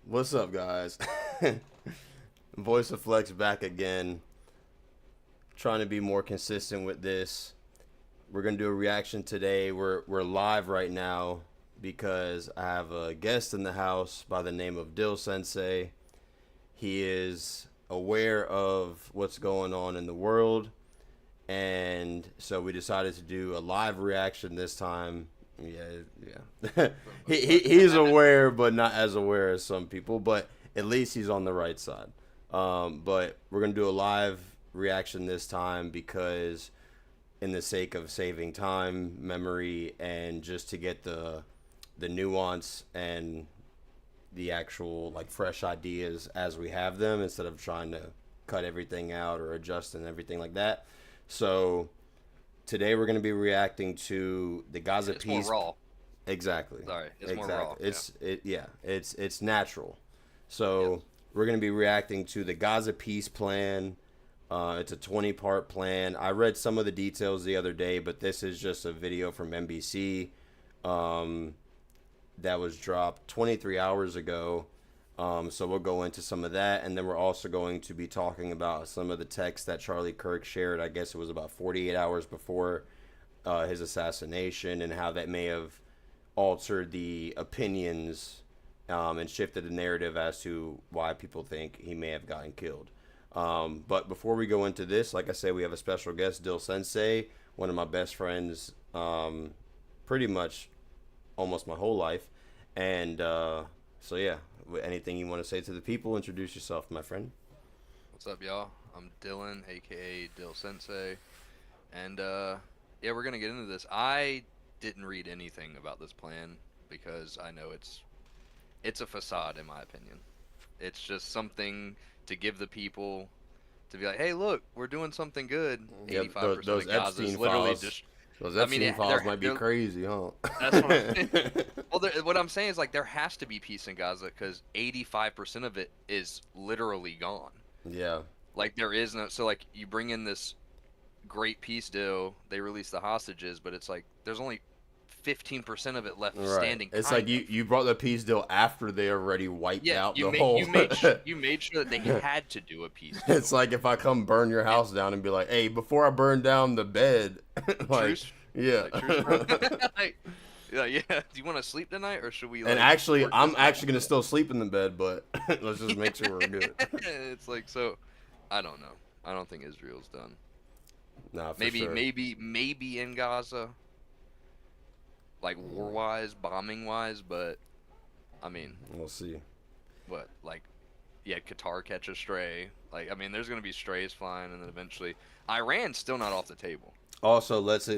What's up, guys? Voice of Flex back again. Trying to be more consistent with this. We're gonna do a reaction today. We're live right now because I have a guest in the house by the name of Dill Sensei. He is aware of what's going on in the world, and so we decided to do a live reaction this time. Yeah. He's aware, but not as aware as some people. But at least he's on the right side. But we're gonna do a live reaction this time because, in the sake of saving time, memory, and just to get the nuance and the actual like fresh ideas as we have them, instead of trying to cut everything out or adjust and everything like that. So today we're going to be reacting to the Gaza It's peace. more raw. Exactly. Sorry, it's exactly. more raw. It's natural. So Yes. we're going to be reacting to the Gaza peace plan. It's a 20-part plan. I read some of the details the other day, but this is just a video from NBC that was dropped 23 hours ago. So we'll go into some of that, and then we're also going to be talking about some of the text that Charlie Kirk shared. I guess it was about 48 hours before his assassination, and how that may have altered the opinions and shifted the narrative as to why people think he may have gotten killed. But before we go into this, like I said, we have a special guest, Dill Sensei, one of my best friends, pretty much almost my whole life. And so, yeah, anything you want to say to the people, introduce yourself, my friend. What's up, y'all? I'm Dylan, aka Dill Sensei, and yeah, we're gonna get into this. I didn't read anything about this plan because I know it's a facade, in my opinion. It's just something to give the people to be like, hey, look, we're doing something good. Yeah, 85% those of Gaza Epstein is literally files. just. Those I mean, Epstein files might be they're crazy, huh? that's what I'm. Well, what I'm saying is like there has to be peace in Gaza because 85% of it is literally gone. Yeah. Like there is no. So like you bring in this great peace deal, they release the hostages, but it's like there's only 15% of it left Right. standing. It's Kind like of. you brought the peace deal after they already wiped Yeah, out you the made whole. you made sure that they had to do a peace deal. It's like if I come burn your house down and be like, "Hey, before I burn down the bed," like, Truce, yeah. like truce, bro. like, yeah. Do you want to sleep tonight, or should we like And actually, work I'm this out? actually gonna still sleep in the bed, but let's just make sure we're good. It's like so. I don't know. I don't think Israel's done. Nah, for Maybe, sure. maybe in Gaza, like war-wise, bombing-wise, but I mean, We'll see. what, like, yeah, Qatar catch a stray. Like, I mean, there's gonna be strays flying, and then eventually, Iran's still not off the table. Also, let's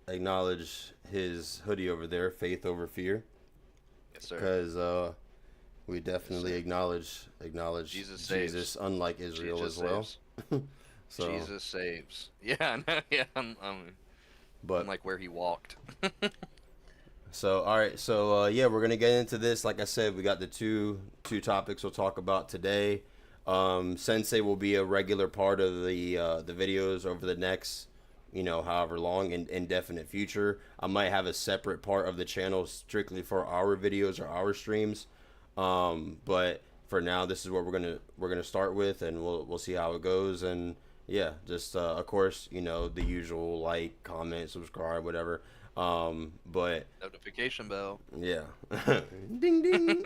acknowledge his hoodie over there, faith over fear, Yes, sir. because we definitely sir. acknowledge Jesus saves. Jesus, unlike Israel Jesus as well. saves. So, Jesus saves. Yeah, I know. Yeah, but I'm like where he walked. so all right, so yeah, we're gonna get into this. Like I said, we got the two topics we'll talk about today. Sensei will be a regular part of the videos over the next, however long, in indefinite future. I might have a separate part of the channel strictly for our videos or our streams. But for now, this is what we're gonna start with, and we'll see how it goes. And yeah, just of course, the usual, like, comment, subscribe, whatever. But Notification bell. yeah, ding ding.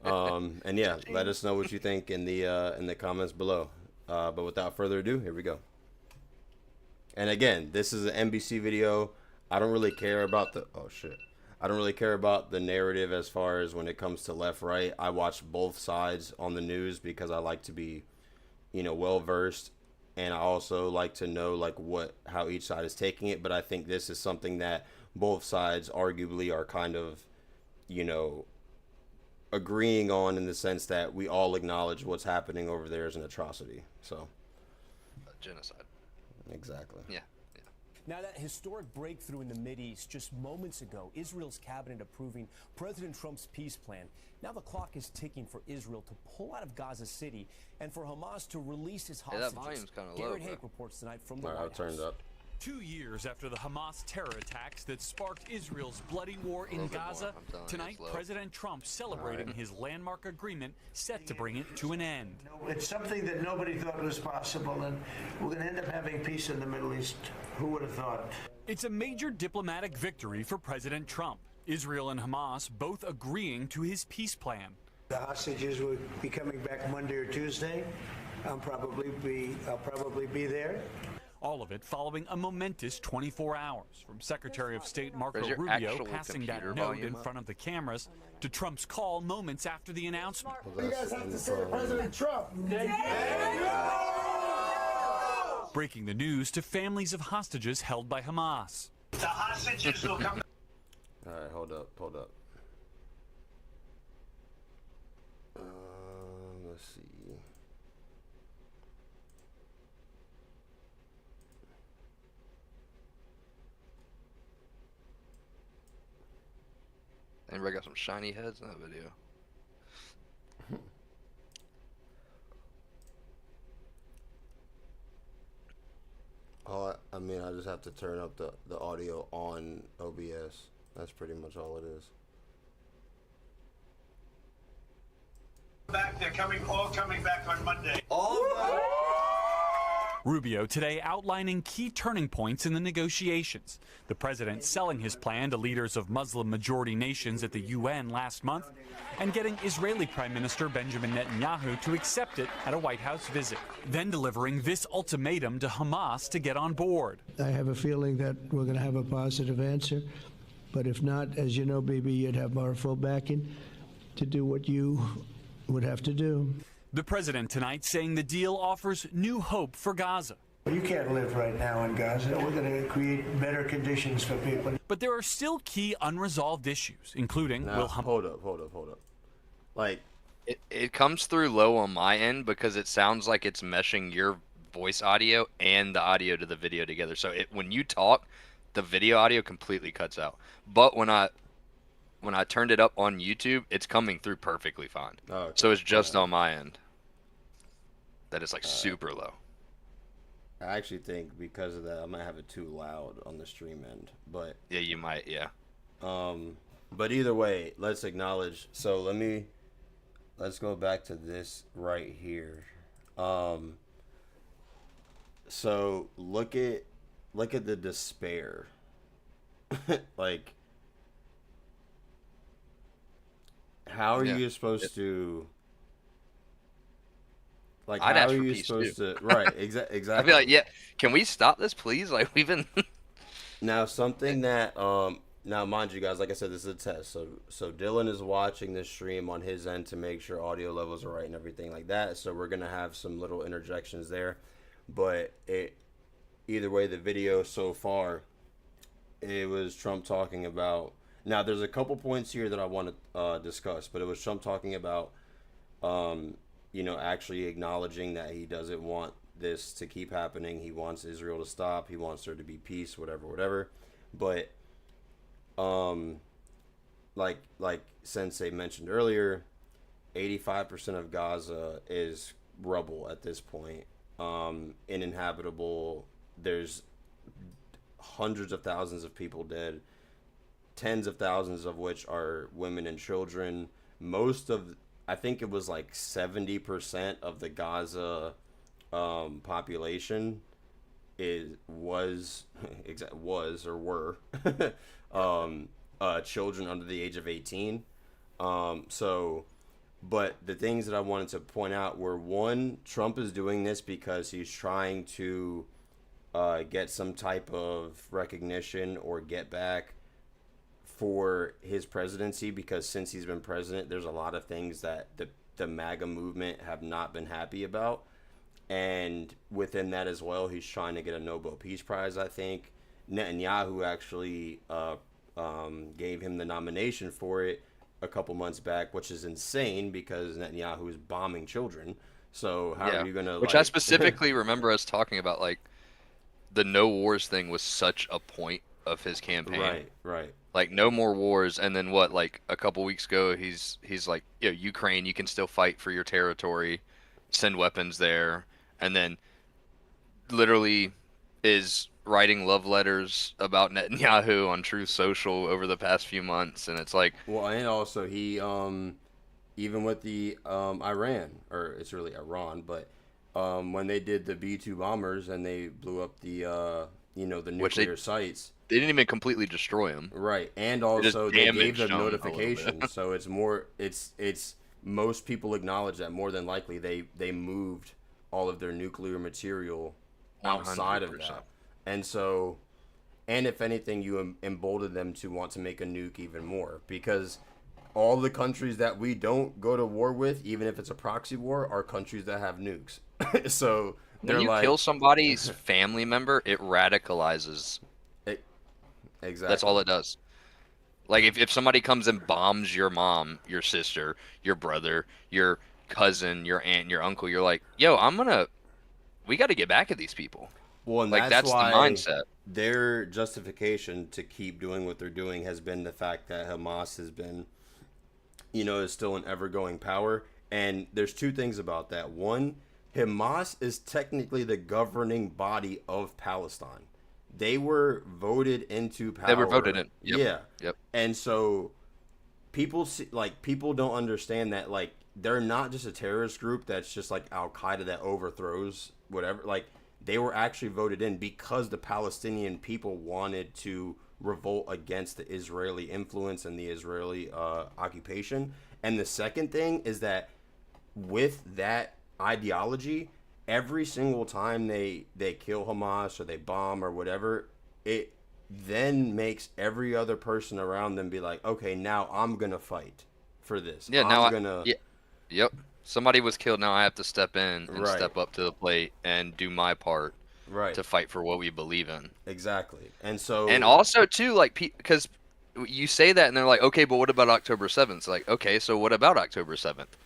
And yeah, let us know what you think in the comments below. But without further ado, here we go. And again, this is an NBC video. I don't really care about the I don't really care about the narrative as far as when it comes to left right. I watch both sides on the news because I like to be, well versed, and I also like to know like how each side is taking it. But I think this is something that both sides arguably are kind of, agreeing on, in the sense that we all acknowledge what's happening over there is an atrocity. So Genocide. exactly. Yeah. Now, that historic breakthrough in the Mideast just moments ago, Israel's cabinet approving President Trump's peace plan. Now the clock is ticking for Israel to pull out of Gaza City and for Hamas to release his Hey, that hostages. volume's kinda low, Garrett bro. Hake reports tonight from the All right, White I'll turn House. it up. 2 years after the Hamas terror attacks that sparked Israel's bloody war in Gaza, tonight President Trump celebrating his landmark agreement set to bring it to an end. It's something that nobody thought was possible, and we're going to end up having peace in the Middle East. Who would have thought? It's a major diplomatic victory for President Trump. Israel and Hamas both agreeing to his peace plan. The hostages will be coming back Monday or Tuesday. I'll probably be there. All of it following a momentous 24 hours from Secretary of State Marco Rubio passing that note in front of the cameras to Trump's call moments after the announcement. What do you guys have to say to President Trump? Breaking the news to families of hostages held by Hamas. The hostages will come. All right, hold up. Let's see. Anybody got some shiny heads in that video? Oh, I mean, I just have to turn up the audio on OBS. That's pretty much all it is. They're all coming back on Monday. Rubio today outlining key turning points in the negotiations. The president selling his plan to leaders of Muslim-majority nations at the UN last month, and getting Israeli Prime Minister Benjamin Netanyahu to accept it at a White House visit. Then delivering this ultimatum to Hamas to get on board. I have a feeling that we're going to have a positive answer, but if not, as you know, Bibi, you'd have our full backing to do what you would have to do. The president tonight saying the deal offers new hope for Gaza. You can't live right now in Gaza. We're going to create better conditions for people. But there are still key unresolved issues, including Hold up. Like, It comes through low on my end because it sounds like it's meshing your voice audio and the audio to the video together. So when you talk, the video audio completely cuts out. But when I turned it up on YouTube, it's coming through perfectly fine. oh, okay. So it's just on my end that it's like super low. I actually think because of that, I might have it too loud on the stream end. But Yeah, you might. Yeah. but either way, let's acknowledge. So let's go back to this right here. So look at the despair. Like, how are you supposed to? Like, I'd how ask are for you peace, supposed too. to? Right, exactly. I'd be like, yeah, can we stop this, please? Like, we've been. Now, something that now, mind you guys, like I said, this is a test. So Dylan is watching this stream on his end to make sure audio levels are right and everything like that. So we're gonna have some little interjections there, but either way, the video so far, it was Trump talking about. Now, there's a couple points here that I want to discuss, but it was Trump talking about, actually acknowledging that he doesn't want this to keep happening. He wants Israel to stop. He wants there to be peace, whatever. But, like Sensei mentioned earlier, 85% of Gaza is rubble at this point, uninhabitable. There's hundreds of thousands of people dead, tens of thousands of which are women and children. I think it was like 70% of the Gaza population was or were children under the age of 18. But the things that I wanted to point out were, one, Trump is doing this because he's trying to get some type of recognition or get back for his presidency, because since he's been president, there's a lot of things that the MAGA movement have not been happy about. And within that as well, he's trying to get a Nobel Peace Prize, I think. Netanyahu actually gave him the nomination for it a couple months back, which is insane because Netanyahu is bombing children. So how are you going to... Which I specifically remember us talking about, like, the no wars thing was such a point of his campaign. Right. Like, no more wars, and then what, like, a couple weeks ago, he's like, Ukraine, you can still fight for your territory, send weapons there, and then literally is writing love letters about Netanyahu on Truth Social over the past few months, and it's like, Well, and also he even with the Iran, or it's really Iran, but when they did the B-2 bombers and they blew up the the which nuclear sites, they didn't even completely destroy him. right? And They just also they gave damaged them him a little notifications, bit. so it's more it's most people acknowledge that more than likely they moved all of their nuclear material outside of 100%. that, and so. And if anything, you embolden them to want to make a nuke even more, because all the countries that we don't go to war with, even if it's a proxy war, are countries that have nukes. So When they're you like, kill somebody's family member, it radicalizes. exactly. That's all it does. Like if somebody comes and bombs your mom, your sister, your brother, your cousin, your aunt, your uncle, you're like, yo, we got to get back at these people. Well, and Like that's that's the why mindset. their justification to keep doing what they're doing has been the fact that Hamas has been, is still an ever-going power. And there's two things about that. One, Hamas is technically the governing body of Palestine. They were voted into power. They were voted in. Yep. Yeah. Yep. And so people don't understand that, like, they're not just a terrorist group that's just like Al Qaeda that overthrows whatever. Like, they were actually voted in because the Palestinian people wanted to revolt against the Israeli influence and the Israeli occupation. And the second thing is that with that ideology, every single time they kill Hamas or they bomb or whatever, it then makes every other person around them be like, okay, now I'm gonna fight for this. Yeah. Now I'm gonna yeah. Yep. Somebody was killed. Now I have to step in and Right. step up to the plate and do my part right, to fight for what we believe in. exactly. And so And also too, like, because you say that and they're like, okay, but what about October 7th? Like, okay, so what about October 7th?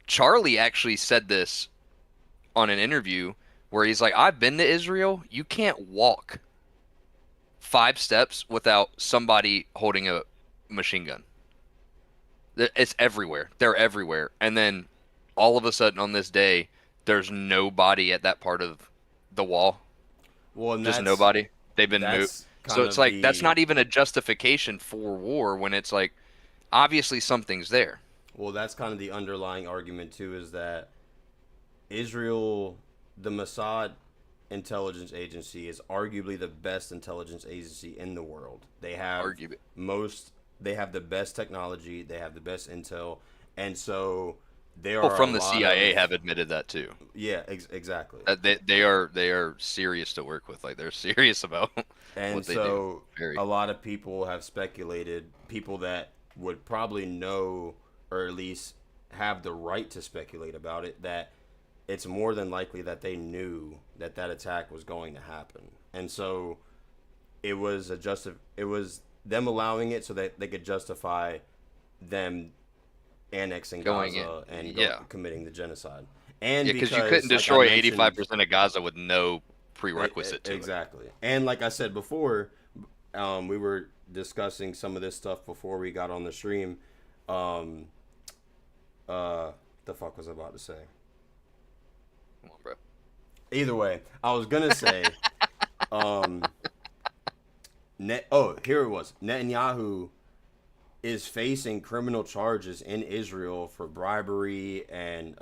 Charlie actually said this on an interview where he's like, I've been to Israel. You can't walk 5 steps without somebody holding a machine gun. It's everywhere. They're everywhere. And then all of a sudden on this day, there's nobody at that part of the wall. well, and Just that's nobody. They've been moved. that's So kind it's of like that's the not even a justification for war when it's like obviously something's there. well, that's kind of the underlying argument too, is that Israel, the Mossad intelligence agency, is arguably the best intelligence agency in the world. They have Arguably. they have the best technology, they have the best intel, and so there People are from a the lot CIA of, have admitted that too. yeah, exactly. They are serious to work with. Like they're serious about And what they so do. Very. a lot of people have speculated, people that would probably know or at least have the right to speculate about it, that it's more than likely that they knew that that attack was going to happen. And so it was it was them allowing it so that they could justify them annexing Going Gaza in. and Yeah. committing the genocide. And Yeah, because you couldn't like I destroy mentioned- 85% of Gaza with no prerequisite to it. Exactly. And like I said before, we were discussing some of this stuff before we got on the stream. The fuck was I about to say? Come on, bro. Either way, I was gonna say, here it was. Netanyahu is facing criminal charges in Israel for bribery and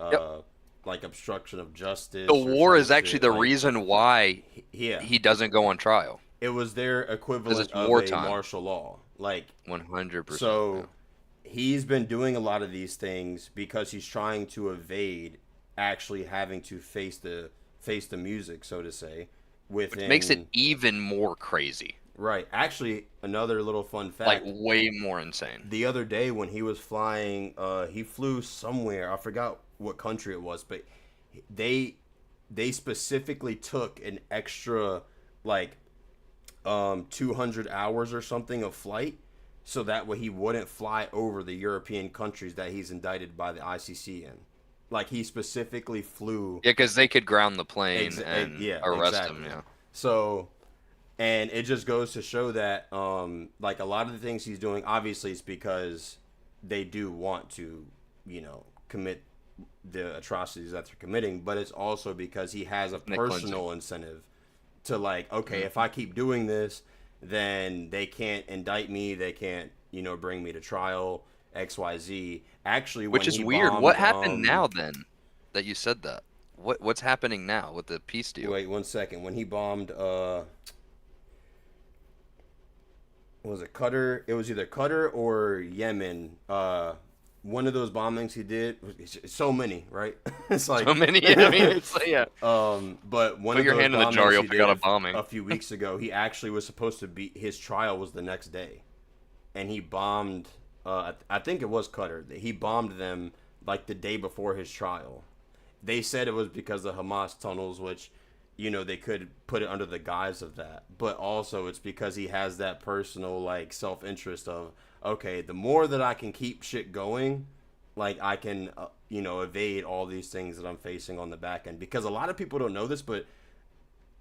like obstruction of justice. The or war some is actually shit. the Like, reason why Yeah, he doesn't go on trial. it was their equivalent it's of wartime. a martial law. Like 100%. so, he's been doing a lot of these things because he's trying to evade actually having to face the music, so to say. Which makes it even more crazy. Right. Actually, another little fun fact. Like way more insane. The other day when he was flying, he flew somewhere. I forgot what country it was, but they specifically took an extra like 200 hours or something of flight, so that way he wouldn't fly over the European countries that he's indicted by the ICC in. Like, he specifically flew. Yeah, because they could ground the plane and yeah, arrest exactly. him. Yeah. So, and it just goes to show that, like, a lot of the things he's doing, obviously, is because they do want to, commit the atrocities that they're committing, but it's also because he has a personal incentive to like, okay, if I keep doing this, then they can't indict me, they can't, bring me to trial, XYZ. Actually, when Which is he weird. bombed, What happened now then that you said that? What's happening now with the peace deal? wait 1 second. When he bombed, was it Qatar? It was either Qatar or Yemen. One of those bombings he did. It's so many, right? It's like So many. I mean, it's like, yeah. But one Put of your those hand in the jar, bombings you'll he pick out did a bombing. a few weeks ago, he actually was supposed to be. His trial was the next day, and he bombed. I think it was Qatar. He bombed them like the day before his trial. They said it was because of Hamas tunnels, which, they could put it under the guise of that. But also it's because he has that personal, like, self-interest of, okay, the more that I can keep shit going, like, I can, evade all these things that I'm facing on the back end. Because a lot of people don't know this, but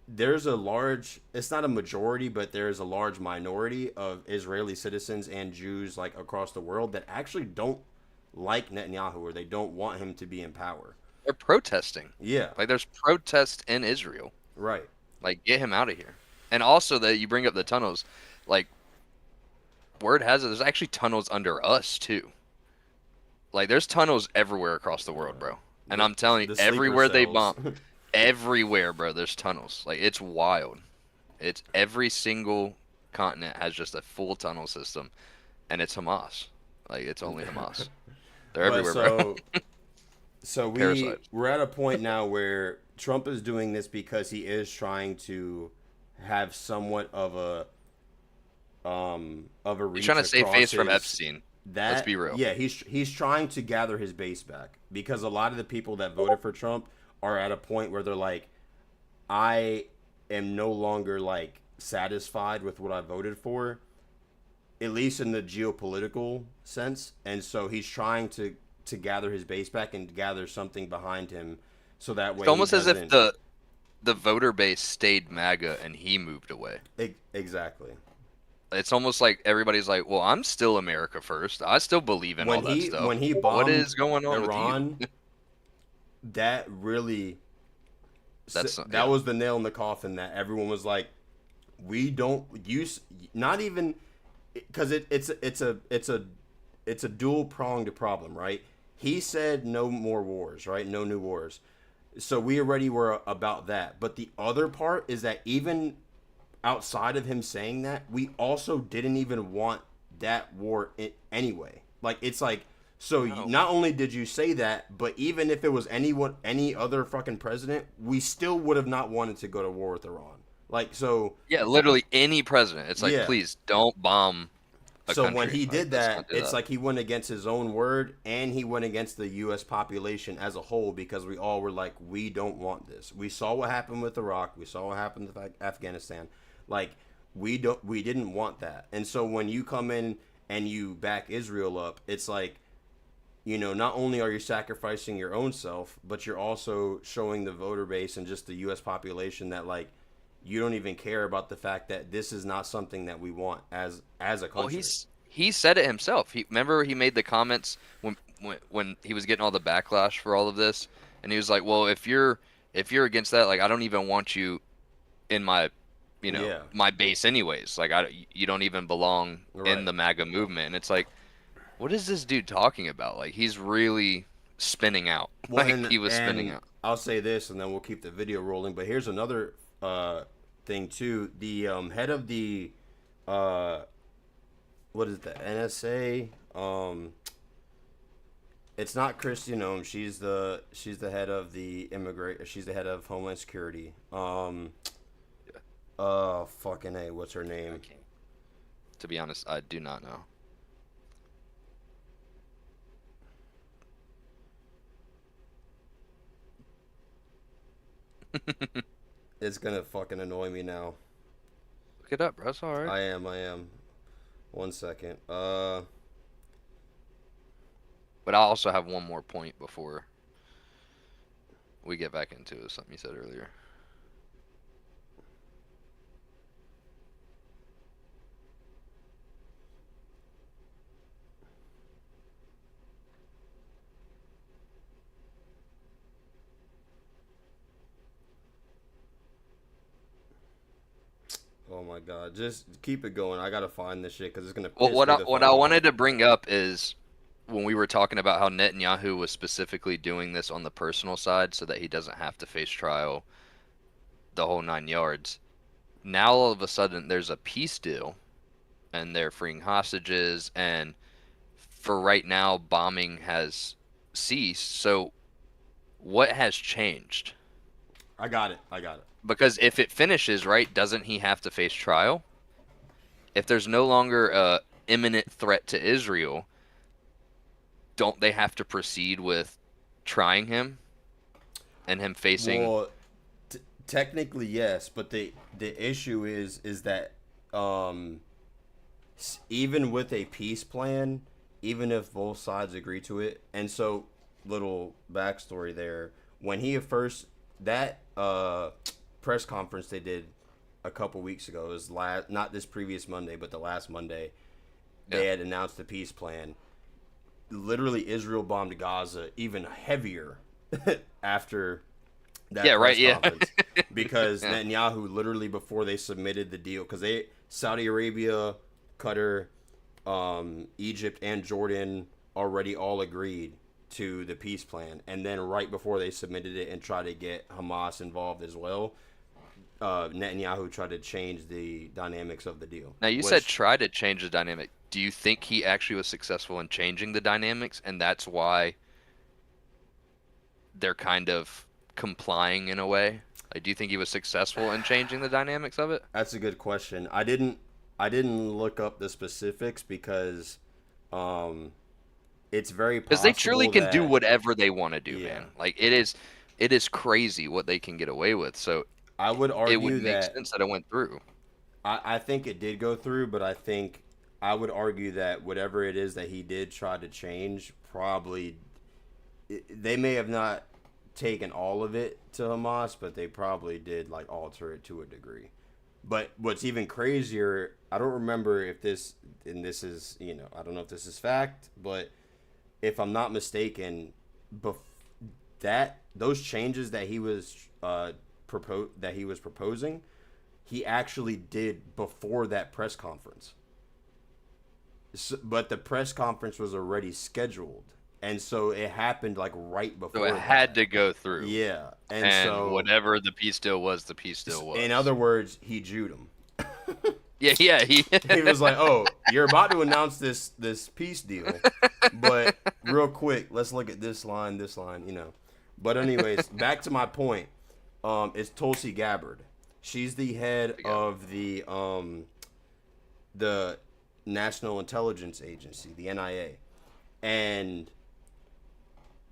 there's a large, it's not a majority, but there's a large minority of Israeli citizens and Jews, like, across the world that actually don't like Netanyahu, or they don't want him to be in power. They're protesting. Yeah. Like, there's protests in Israel. Right. Like, get him out of here. And also that you bring up the tunnels, like, word has it, there's actually tunnels under us too. Like, there's tunnels everywhere across the world, bro. And I'm telling you, sleeper everywhere they cells. bomb, everywhere, bro, there's tunnels. Like, it's wild. It's every single continent has just a full tunnel system, and it's Hamas. Like, it's only Hamas. They're everywhere, bro. So Parasites. we're at a point now where Trump is doing this because he is trying to have somewhat of a reach. He's trying to save face from his- Epstein. Let's be real. Yeah, he's trying to gather his base back, because a lot of the people that voted for Trump are at a point where they're like, I am no longer, like, satisfied with what I voted for, at least in the geopolitical sense. And so he's trying to gather his base back and gather something behind him, so that way It's almost he as if the voter base stayed MAGA and he moved away. Exactly. It's almost like everybody's like, well, I'm still America first. I still believe in all that stuff. When he bombed what is going on Iran, with you? that really Yeah. was the nail in the coffin, that everyone was like, we don't use, not even, because it's a dual pronged problem, right? He said no more wars, right? No new wars. So we already were about that. But the other part is that even outside of him saying that, we also didn't even want that war anyway. Like, it's like, so not only did you say that, but even if it was any other fucking president, we still would have not wanted to go to war with Iran. Like, so. Yeah, literally any president. It's like, Yeah. please don't bomb a So country. when he did Let's that, not do it's that. like he went against his own word, and he went against the U.S. population as a whole, because we all were like, we don't want this. We saw what happened with Iraq. We saw what happened with Afghanistan. Like, we didn't want that. And so when you come in and you back Israel up, it's like, not only are you sacrificing your own self, but you're also showing the voter base and just the U.S. population that, like, you don't even care about the fact that this is not something that we want as a country. Well, he said it himself. Remember he made the comments when he was getting all the backlash for all of this, and he was like, "Well, if you're against that, like, I don't even want you in my, my base anyways. Like, you don't even belong in the MAGA movement." And it's like, what is this dude talking about? Like, he's really spinning out. Well, he was spinning out. I'll say this, and then we'll keep the video rolling. But here's another thing too. The head of the what is the NSA? It's not Kristi Noem. She's the head of the She's the head of Homeland Security. Fucking A. What's her name? To be honest, I do not know. It's gonna fucking annoy me now. Look it up, bro. It's all right. I am. 1 second. But I also have one more point before we get back into something you said earlier. my God. Just keep it going. I got to find this shit because it's going to Well, piss what me I the what fuck I off. wanted to bring up is when we were talking about how Netanyahu was specifically doing this on the personal side so that he doesn't have to face trial, the whole 9 yards. Now all of a sudden there's a peace deal, and they're freeing hostages, and for right now bombing has ceased. So what has changed? I got it. I got it. Because if it finishes, right, doesn't he have to face trial? If there's no longer a imminent threat to Israel, don't they have to proceed with trying him and him facing? Well, technically yes, but the issue is that even with a peace plan, even if both sides agree to it, and so little backstory there, when he first that press conference they did a couple weeks ago, it was not this previous Monday, but the last Monday, they had announced the peace plan. Literally, Israel bombed Gaza even heavier after that press conference because Netanyahu literally before they submitted the deal, because Saudi Arabia, Qatar, Egypt, and Jordan already all agreed to the peace plan, and then right before they submitted it and tried to get Hamas involved as well, Netanyahu tried to change the dynamics of the deal. Now you said try to change the dynamic. Do you think he actually was successful in changing the dynamics, and that's why they're kind of complying in a way? Like, do you think he was successful in changing the dynamics of it? That's a good question. I didn't look up the specifics because it's very possible Because they truly can do that- whatever they want to do, man. Like it is crazy what they can get away with. So I would argue it would make that sense that it went through. I think it did go through, but I would argue that whatever it is that he did try to change, probably they may have not taken all of it to Hamas, but they probably did like alter it to a degree. But what's even crazier, I don't remember if this, and this is, I don't know if this is fact, but if I'm not mistaken, those changes that he was proposing, he actually did before that press conference. But the press conference was already scheduled, and so it happened like right before. So it had to go through. Yeah, And so whatever the peace deal was, the peace deal was. in other words, he Jewed him. Yeah. He was like, "Oh, you're about to announce this peace deal, but real quick, let's look at this line, But anyways, back to my point. It's Tulsi Gabbard. She's the head of the National Intelligence Agency, the NIA, and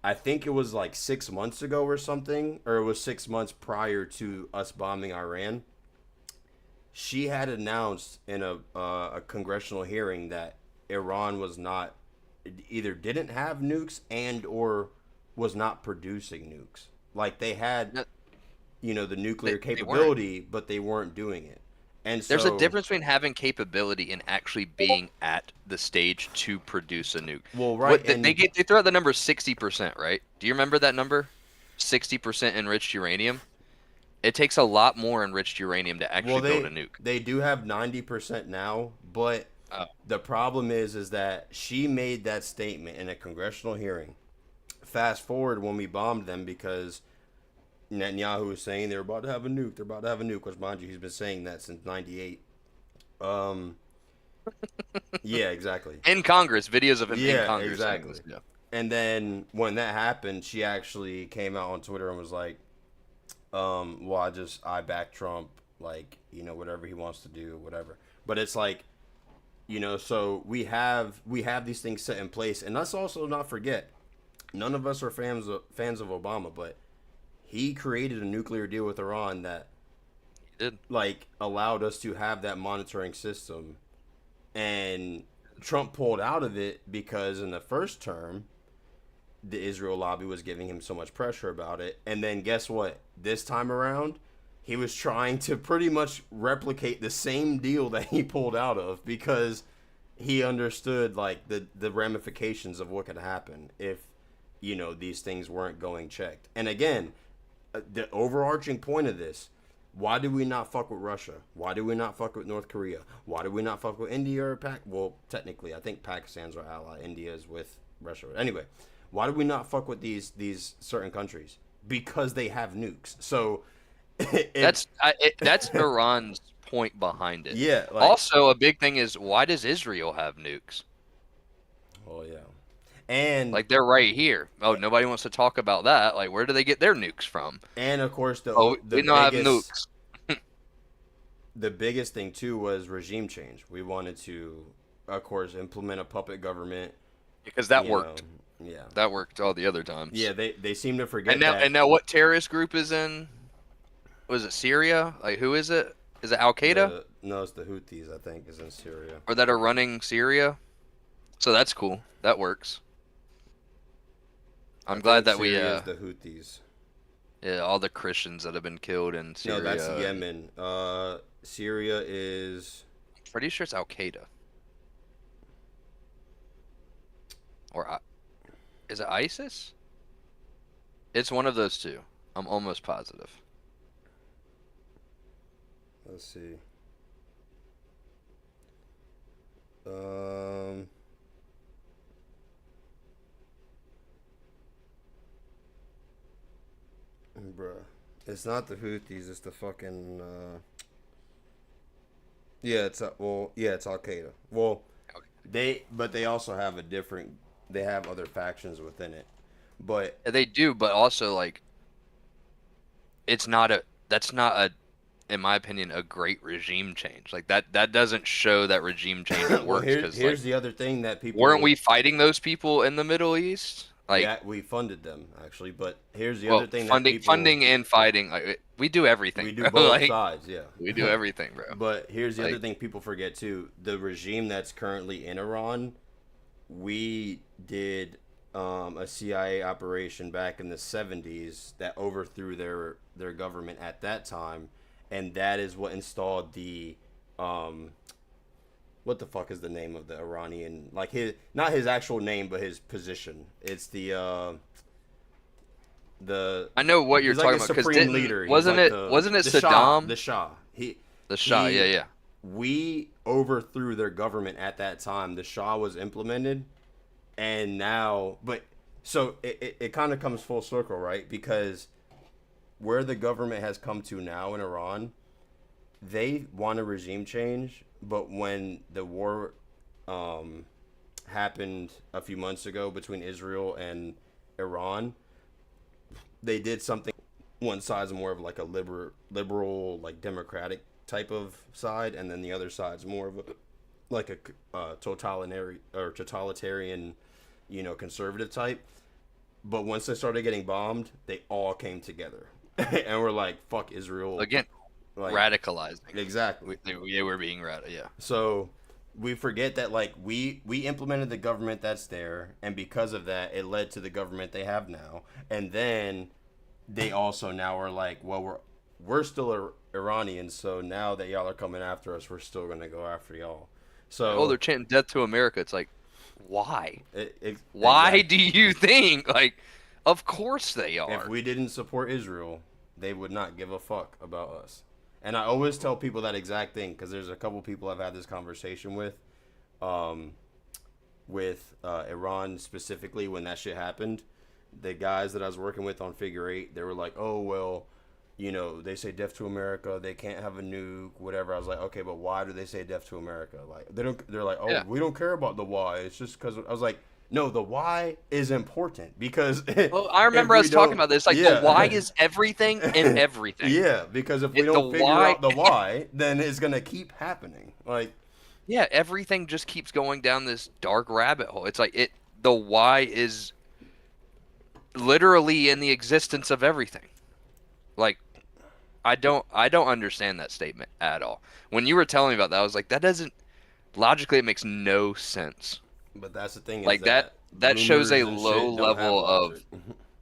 I think it was like 6 months ago or something, or it was 6 months prior to us bombing Iran. She had announced in a congressional hearing that Iran was not, either didn't have nukes and or was not producing nukes. Like they had, the nuclear capability, but they weren't doing it. And so, there's a difference between having capability and actually being at the stage to produce a nuke. Well, right. They throw out the number 60%, right? Do you remember that number? 60% enriched uranium. It takes a lot more enriched uranium to actually build a nuke. They do have 90% now, but the problem is that she made that statement in a congressional hearing. Fast forward when we bombed them, because Netanyahu was saying they're about to have a nuke. Which, mind you, he's been saying that since '98. Yeah, exactly. In Congress, videos of him in Congress. Exactly. Saying this, yeah. And then when that happened, she actually came out on Twitter and was like, well, I back Trump, like, whatever he wants to do, whatever. But it's like, so we have these things set in place, and let's also not forget, none of us are fans of Obama, but he created a nuclear deal with Iran that like allowed us to have that monitoring system, and Trump pulled out of it because in the first term, the Israel lobby was giving him so much pressure about it. And then guess what? This time around, he was trying to pretty much replicate the same deal that he pulled out of, because he understood like the ramifications of what could happen if, these things weren't going checked. And again, the overarching point of this, Why do we not fuck with Russia? Why do we not fuck with North Korea? Why do we not fuck with India or Well, technically, I think Pakistan's our ally. India is with Russia. Anyway, why do we not fuck with these certain countries? Because they have nukes. So That's Iran's point behind it. Yeah. Like, Also, a big thing is, why does Israel have nukes? oh yeah. And Like, they're right here. Oh, nobody wants to talk about that. Like, where do they get their nukes from? and of course We the don't have biggest nukes. the biggest thing too was regime change. We wanted to, of course, implement a puppet government Because that you worked. know. Yeah. That worked all the other times. Yeah, they seem to forget And now what terrorist group is in? Was it Syria? Like, who is it? Is it Al Qaeda? No, it's the Houthis, I think, is in Syria. Or that are running Syria? So that's cool. That works. I'm glad that we Syria is the Houthis. yeah, all the Christians that have been killed in Syria. No, that's Yemen. Syria is Pretty sure it's Al Qaeda. Or is it ISIS? It's one of those two. I'm almost positive. let's see. Bruh. It's not the Houthis, it's the fucking yeah, it's it's Al Qaeda. Well, they also have they have other factions within it. But They do, but also like that's not a in my opinion a great regime change. Like that doesn't show that regime change well, works here's like, the other thing that people weren't we fighting those people in the Middle East? Like yeah, we funded them actually, but here's the well, other thing funding that people funding and fighting like we do everything. we do bro. both Like, sides, yeah. We do everything, bro. But here's the Like- other thing people forget too: the regime that's currently in Iran. We did a CIA operation back in the 70s that overthrew their government at that time, and that is what installed the what the fuck is the name of the Iranian, like his, not his actual name but his position. It's the I know what you're he's talking like a about because supreme leader. He's wasn't like it the Saddam? the Shah. The Shah, he- yeah. We overthrew their government at that time. The Shah was implemented, and now, but so it kind of comes full circle, right? Because where the government has come to now in Iran, they want a regime change, but when the war happened a few months ago between Israel and Iran, they did something. One side's more of like a liberal, like democratic type of side, and then the other side's more of a like a totalitarian, conservative type. But once they started getting bombed, they all came together, and we're like, "Fuck Israel!" Again, like, radicalizing. exactly. They were being radical. Yeah. So we forget that like we implemented the government that's there, and because of that, it led to the government they have now. And then they also now are like, well, we're still Iranians, so now that y'all are coming after us, we're still gonna go after y'all. So Oh, they're chanting "Death to America." It's like, why? Why Why do you think? Like, of course they are. If we didn't support Israel, they would not give a fuck about us. And I always tell people that exact thing because there's a couple people I've had this conversation with Iran specifically when that shit happened. The guys that I was working with on Figure 8, they were like, "Oh well, they say death to America. They can't have a nuke, whatever." I was like, "Okay, but why do they say death to America?" Like they don't. They're like, "Oh, Yeah. we don't care about the why. It's just because." I was like, "No, the why is important because." Well, I remember if us we talking don't- about this. Like, yeah. the why is everything in everything. Yeah, because if we The don't figure why- out the why, then it's gonna keep happening. Like, Yeah, everything just keeps going down this dark rabbit hole. It's like the why is literally in the existence of everything. Like, I don't understand that statement at all. When you were telling me about that, I was like, that doesn't logically, it makes no sense. but that's the thing. Is Like, that shows a boomers and low shit don't have level of logic.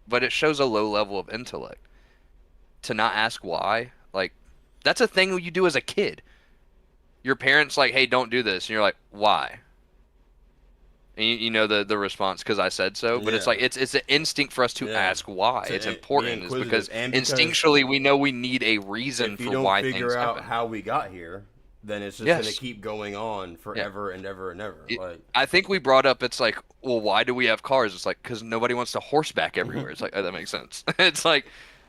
but it shows a low level of intellect to not ask why. Like, that's a thing you do as a kid. Your parents like, hey, don't do this, and you're like, why? And you know the response, because I said so, but it's Yeah. like it's an instinct for us to Yeah. ask why. To It's be important, is because inquisitive, and because instinctually we know we need a reason if you for don't why figure things out happen. how we got here, then it's just Yes. gonna keep going on forever and ever and ever. Like, I think we brought up, it's like, well, why do we have cars? It's like, because nobody wants to horseback everywhere. It's like, oh, that makes sense. It's like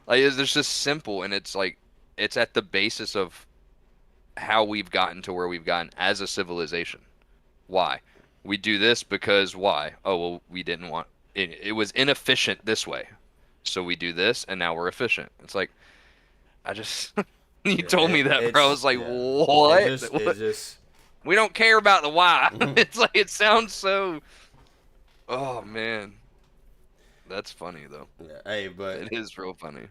it's just simple, and it's like, it's at the basis of how we've gotten to where we've gotten as a civilization. Why? We do this because why? Oh, well, we didn't want it. It was inefficient this way, so we do this, and now we're efficient. It's like, I just you told me that, bro. I was like, what? It just We don't care about the why. It's like, it sounds so. Oh man, that's funny though. yeah, hey, but It is real funny.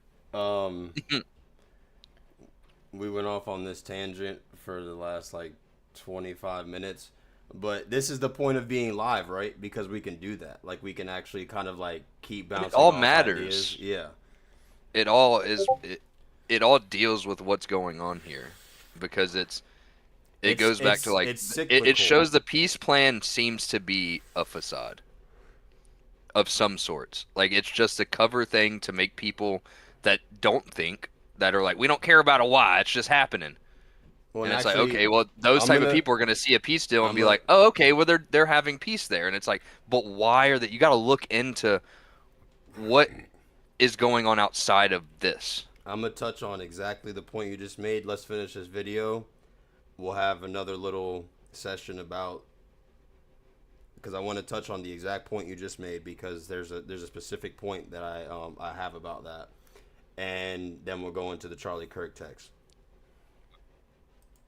we went off on this tangent for the last like 25 minutes, but this is the point of being live, right? Because we can do that. Like, we can actually kind of like keep bouncing all off matters. ideas. Yeah. It all is. It all deals with what's going on here, because it goes back to like it shows the peace plan seems to be a facade of some sorts. Like, it's just a cover thing to make people that don't think, that are like, we don't care about a why, it's just happening. Well, And it's actually, like, okay, well, those I'm type of gonna- people are going to see a peace deal and I'm be gonna- like, oh, okay, well, they're having peace there. And it's like, but why are they? You got to look into what is going on outside of this. I'm gonna touch on exactly the point you just made. Let's finish this video. We'll have another little session about, because I want to touch on the exact point you just made, because there's a specific point that I have about that, and then we'll go into the Charlie Kirk text.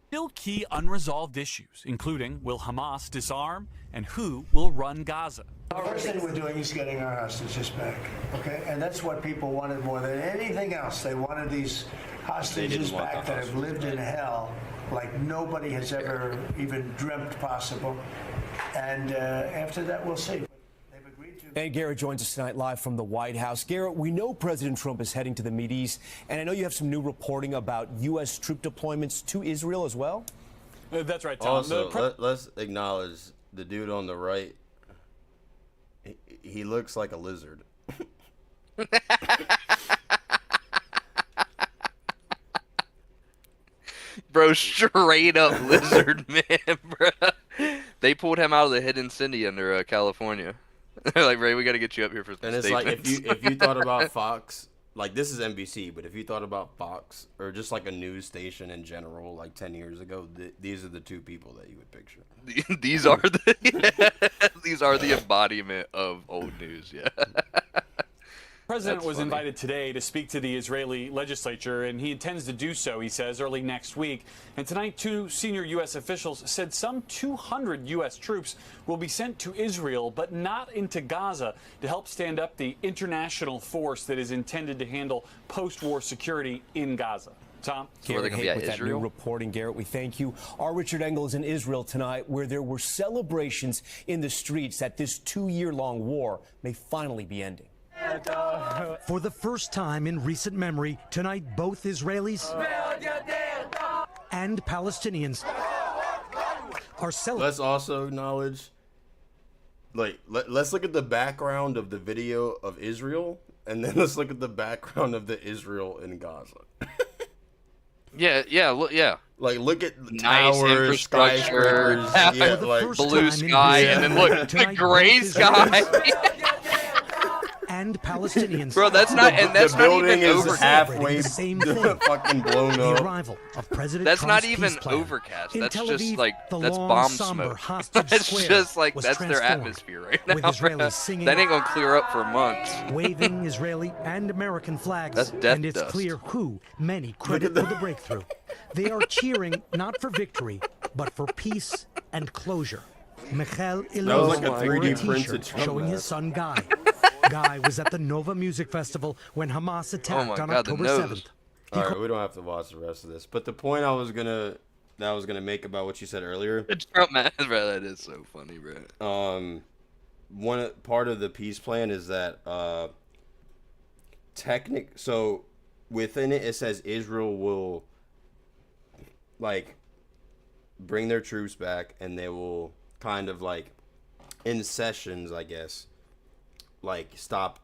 Still key unresolved issues, including will Hamas disarm and who will run Gaza. The first thing we're doing is getting our hostages back, okay? And that's what people wanted more than anything else. They wanted these hostages want back the that have lived in hell like nobody has ever even dreamt possible. And after that, we'll see. They've agreed to. And Garrett joins us tonight live from the White House. Garrett, we know President Trump is heading to the Mideast, and I know you have some new reporting about U.S. troop deployments to Israel as well. That's right, Tom. Also, let's acknowledge the dude on the right. He looks like a lizard. Bro, straight up lizard man, bro. They pulled him out of the hidden city under California. They're like, Ray, we got to get you up here for some And it's like, statements. if you thought about Fox, like, this is NBC, but if you thought about Fox or just like a news station in general, like 10 years ago, these are the two people that you would picture. These are the embodiment of old news. Yeah. The president That's was funny. invited today to speak to the Israeli legislature, and he intends to do so, he says, early next week. And tonight, two senior U.S. officials said some 200 U.S. troops will be sent to Israel, but not into Gaza, to help stand up the international force that is intended to handle post-war security in Gaza. Tom? So are they gonna be at with that new Israel? reporting, Garrett, we thank you. Our Richard Engel is in Israel tonight, where there were celebrations in the streets that this 2-year-long war may finally be ending. For the first time in recent memory, tonight both Israelis and Palestinians are celebrating. Let's also acknowledge, like, let's look at the background of the video of Israel, and then let's look at the background of the Israel in Gaza. Yeah. Like, look at the Nice towers, infrastructure. skyscrapers, yeah, For the like, first Blue time in sky, recent and then memory, look, the tonight gray both sky. Israelis and Palestinians Bro, that's not, and that's the not building even is overcast. halfway the same thing. fucking blown The up. arrival of President That's Trump's not even peace plan. overcast. In That's Tel just Aviv, like, the that's long, bomb somber smoke. hostage That's square just like, was that's their transformed, atmosphere right now. with Israelis bro. singing, That ain't gonna clear up for months. waving Israeli and American flags. That's death and it's dust. clear who many credit for the breakthrough. They are cheering not for victory, but for peace and closure. Michael That was Ilov like a wore 3D t-shirt printed Trump showing his mask. son Guy. Guy was at the Nova Music Festival when Hamas attacked on God, the October nose. 7th. All right, we don't have to watch the rest of this. But the point I was gonna make about what you said earlier, It's Trump, man, bro. That is so funny, bro. one part of the peace plan is that so within it says Israel will like bring their troops back, and they will kind of like in sessions, I guess, like stop,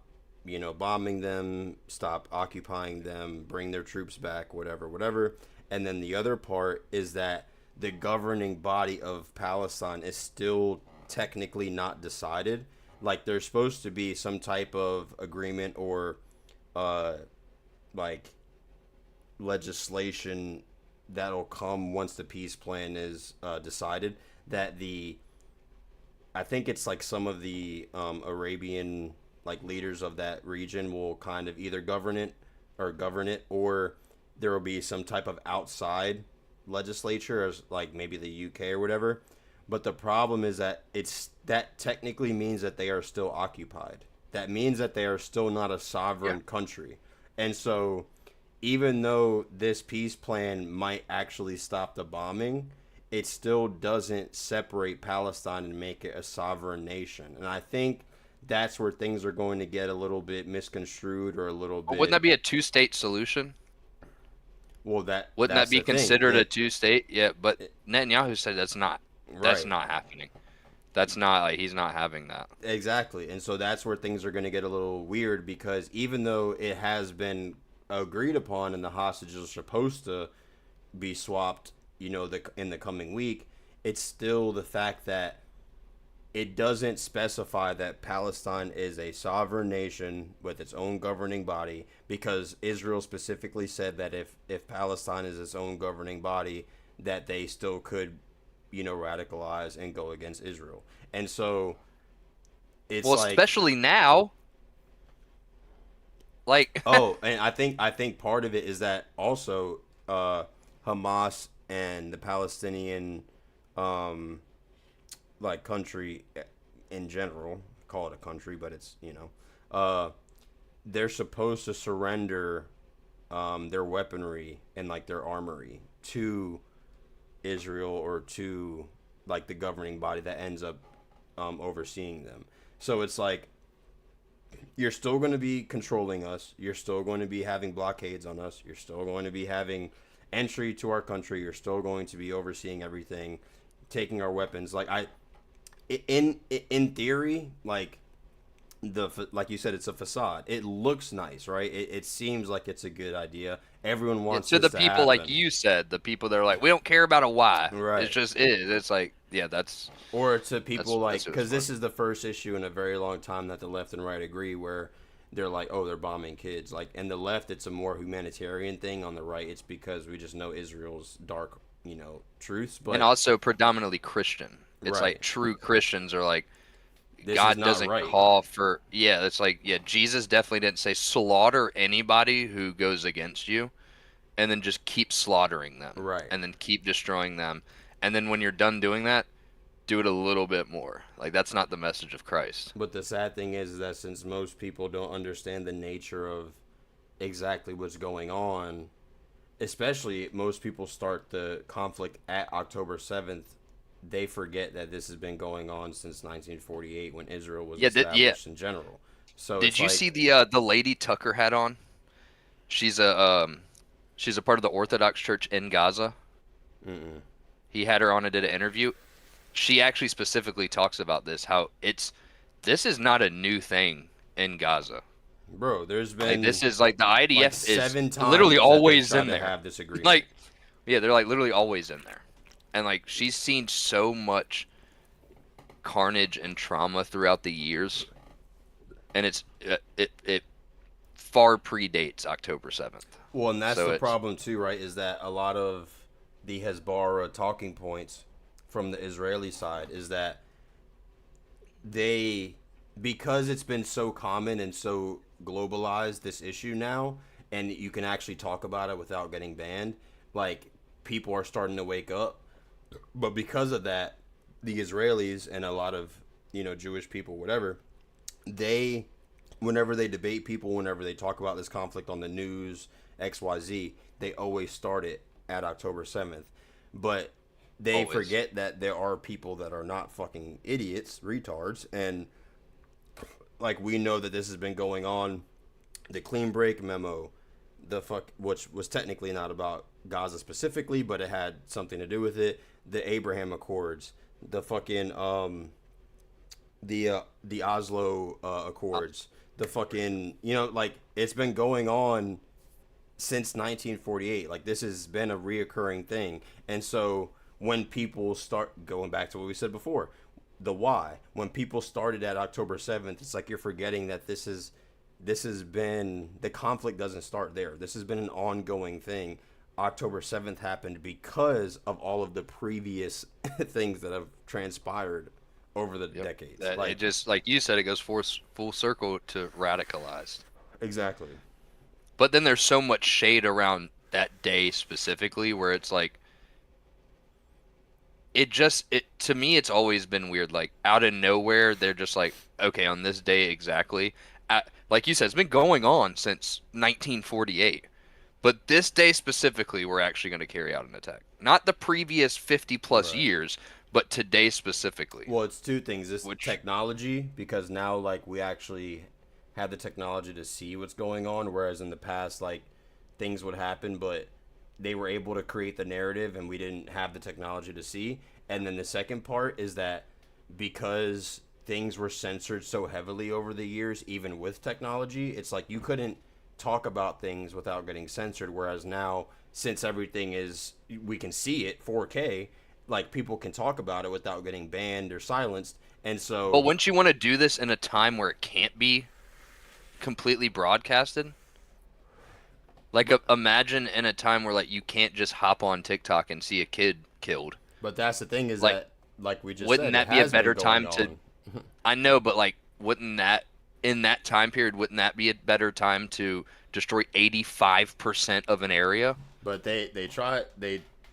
bombing them, stop occupying them, bring their troops back, whatever, whatever. And then the other part is that the governing body of Palestine is still technically not decided. Like there's supposed to be some type of agreement or like legislation that'll come once the peace plan is decided, that I think it's like some of the Arabian like leaders of that region will kind of either govern it, or there will be some type of outside legislature, as like maybe the UK or whatever. But the problem is that that technically means that they are still occupied. That means that they are still not a sovereign country. And so even though this peace plan might actually stop the bombing, it still doesn't separate Palestine and make it a sovereign nation. And I think that's where things are going to get a little bit misconstrued, or a little bit. Wouldn't that be a two-state solution? Well, wouldn't that be considered a two-state? Yeah, but Netanyahu said that's not happening. That's not, like, he's not having that. Exactly. And so that's where things are going to get a little weird, because even though it has been agreed upon and the hostages are supposed to be swapped, in the coming week, it's still the fact that it doesn't specify that Palestine is a sovereign nation with its own governing body, because Israel specifically said that if Palestine is its own governing body, that they still could, radicalize and go against Israel. And so it's especially now. Like and I think part of it is that also Hamas and the Palestinian like country in general, call it a country, but it's they're supposed to surrender their weaponry and like their armory to Israel, or to like the governing body that ends up overseeing them. So it's like, you're still going to be controlling us. You're still going to be having blockades on us. You're still going to be having entry to our country. You're still going to be overseeing everything, taking our weapons. Like in theory, like you said, it's a facade. It looks nice, right? It seems like it's a good idea. Everyone wants to the this to people, like happen. you said, the people that are like, we don't care about a why. Right. It's just is. It's like, yeah, that's. Or to people that's because this is the first issue in a very long time that the left and right agree, where they're like, oh, they're bombing kids. Like, in the left, it's a more humanitarian thing. On the right, it's because we just know Israel's dark, truths. But and also predominantly Christian. It's Right. like true Christians are like, This God is not doesn't right. call for. Yeah, it's like, yeah, Jesus definitely didn't say slaughter anybody who goes against you, and then just keep slaughtering them. Right. And then keep destroying them. And then when you're done doing that, do it a little bit more. Like, that's not the message of Christ. But the sad thing is that since most people don't understand the nature of exactly what's going on, especially most people start the conflict at October 7th, they forget that this has been going on since 1948, when Israel was established in general. So did you see the lady Tucker had on? She's a part of the Orthodox Church in Gaza. Mm-mm. He had her on and did an interview. She actually specifically talks about this, how this is not a new thing in Gaza. Bro, there's been Like, this is like the IDF like is 7 times literally that always they've in tried to there. have this agreement. Like, yeah, they're like literally always in there. And like, she's seen so much carnage and trauma throughout the years, and it far predates October 7th. Well, and that's the problem too, right? Is that a lot of the Hezbollah talking points from the Israeli side is that because it's been so common and so globalized, this issue now, and you can actually talk about it without getting banned, like, people are starting to wake up. But because of that, the Israelis and a lot of, Jewish people, whatever, whenever they debate people, whenever they talk about this conflict on the news, XYZ, they always start it at October 7th. But they forget that there are people that are not fucking idiots, retards, and like, we know that this has been going on. The clean break memo, which was technically not about Gaza specifically, but it had something to do with it. The Abraham Accords, the fucking the Oslo Accords, the fucking, like, it's been going on since 1948. Like, this has been a reoccurring thing. And so when people start going back to what we said before, the why, when people started at October 7th, it's like you're forgetting that this has been, the conflict doesn't start there. This has been an ongoing thing. October 7th happened because of all of the previous things that have transpired over the decades. It just, like you said, it goes full circle to radicalized. Exactly. But then there's so much shade around that day specifically, where it's like, to me, it's always been weird. Like, out of nowhere, they're just like, okay, on this day exactly. Like you said, it's been going on since 1948. But this day specifically, we're actually going to carry out an attack. Not the previous 50 plus years, but today specifically. Well, it's two things. This technology, because now, like, we actually have the technology to see what's going on, whereas in the past, like, things would happen, but they were able to create the narrative and we didn't have the technology to see. And then the second part is that because things were censored so heavily over the years, even with technology, it's like you couldn't talk about things without getting censored, whereas now, since everything is, we can see it 4K, like, people can talk about it without getting banned or silenced. And so, but wouldn't you want to do this in a time where it can't be completely broadcasted? Like, imagine in a time where, like, you can't just hop on TikTok and see a kid killed. But that's the thing, is like, that, like we just wouldn't said, that be a better time to I know, but, like, wouldn't that, in that time period, wouldn't that be a better time to destroy 85% of an area? But they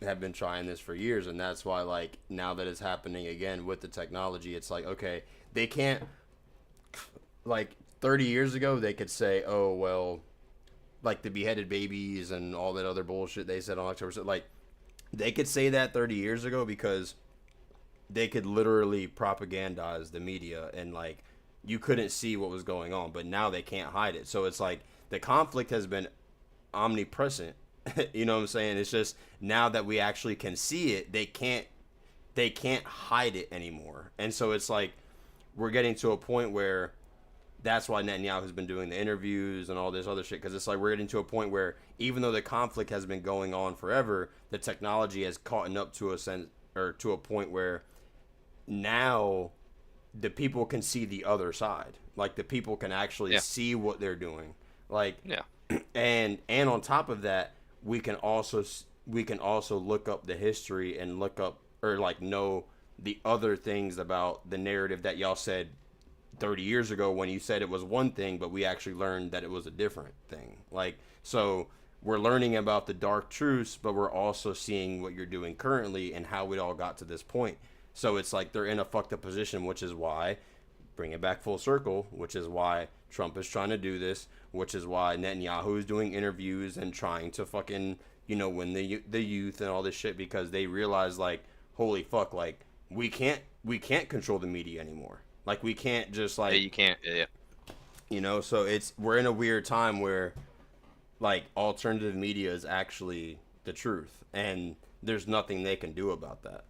have been trying this for years, and that's why, like, now that it's happening again with the technology, it's like, okay, they can't, like, 30 years ago they could say, oh well, like the beheaded babies and all that other bullshit they said on October 7th, like, they could say that 30 years ago because they could literally propagandize the media and, like, you couldn't see what was going on, but now they can't hide it. So it's like the conflict has been omnipresent. You know what I'm saying? It's just now that we actually can see it, they can't hide it anymore. And so it's like we're getting to a point where that's why Netanyahu has been doing the interviews and all this other shit, because it's like we're getting to a point where even though the conflict has been going on forever, the technology has caught up to a point where now the people can see the other side. Like, the people can actually see what they're doing. Like, and on top of that, we can also look up the history and look up, or, like, know the other things about the narrative that y'all said 30 years ago when you said it was one thing, but we actually learned that it was a different thing. Like, so we're learning about the dark truths, but we're also seeing what you're doing currently and how we all got to this point. So it's like they're in a fucked up position, which is why, bring it back full circle, which is why Trump is trying to do this, which is why Netanyahu is doing interviews and trying to fucking, win the youth and all this shit, because they realize, like, holy fuck, like, we can't control the media anymore. Like, we can't just, like, you can't, so we're in a weird time where, like, alternative media is actually the truth, and there's nothing they can do about that.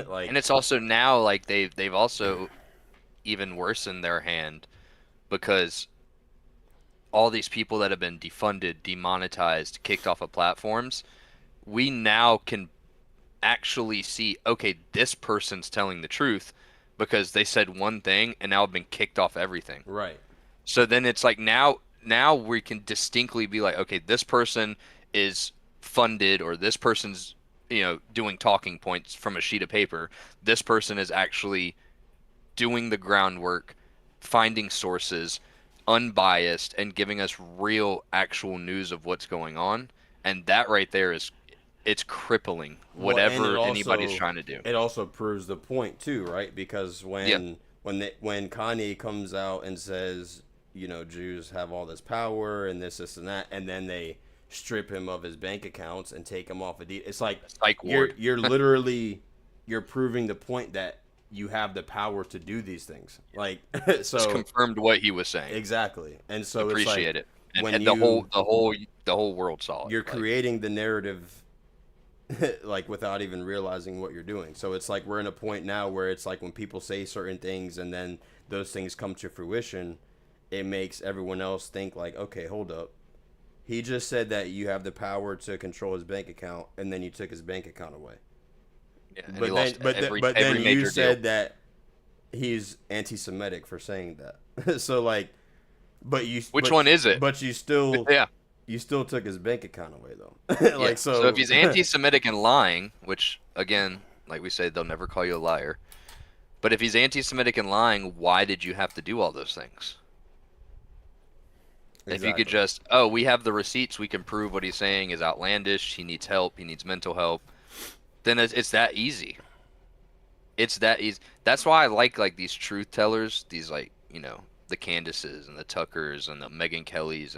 Like, and it's also now, like, they've also even worsened their hand, because all these people that have been defunded, demonetized, kicked off of platforms, we now can actually see, okay, this person's telling the truth because they said one thing and now have been kicked off everything. Right. So then it's like now we can distinctly be like, okay, this person is funded, or this person's doing talking points from a sheet of paper. This person is actually doing the groundwork, finding sources, unbiased, and giving us real, actual news of what's going on. And that right there it's crippling, whatever anybody's trying to do. It also proves the point too, right? Because when Kanye comes out and says, Jews have all this power and this and that, and then they strip him of his bank accounts and take him off it's like you're literally you're proving the point that you have the power to do these things. Like, so it's confirmed what he was saying. Exactly. And so appreciate it's like, it. And the whole world saw it. You're creating the narrative like without even realizing what you're doing. So it's like we're in a point now where it's like when people say certain things and then those things come to fruition, it makes everyone else think like, okay, hold up. He just said that you have the power to control his bank account, and then you took his bank account away. Yeah, and he But lost then, every then you major said deal. that he's anti-Semitic for saying that. So like, Which one is it? But you still, Yeah. you still took his bank account away though. Yeah. Like So if he's anti-Semitic and lying, which again, like we say, they'll never call you a liar. But if he's anti-Semitic and lying, why did you have to do all those things? If you could just, we have the receipts, we can prove what he's saying is outlandish, he needs help, he needs mental help, then it's that easy. It's that easy. That's why I like these truth tellers, these like, the Candaces and the Tuckers and the Megyn Kellys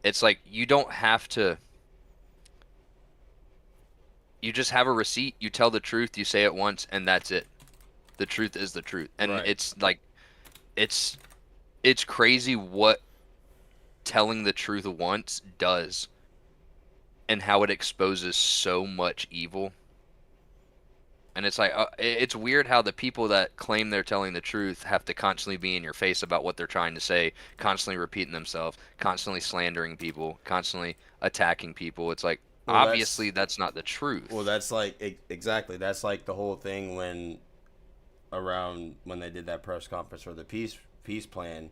it's like you don't have to. You just have a receipt, you tell the truth, you say it once, and that's it. The truth is the truth. And Right. it's like it's crazy what telling the truth once does and how it exposes so much evil. And it's like it's weird how the people that claim they're telling the truth have to constantly be in your face about what they're trying to say, constantly repeating themselves, constantly slandering people, constantly attacking people. It's like, Well, obviously that's not the truth. Well, that's like exactly. That's like the whole thing when they did that press conference for the peace plan.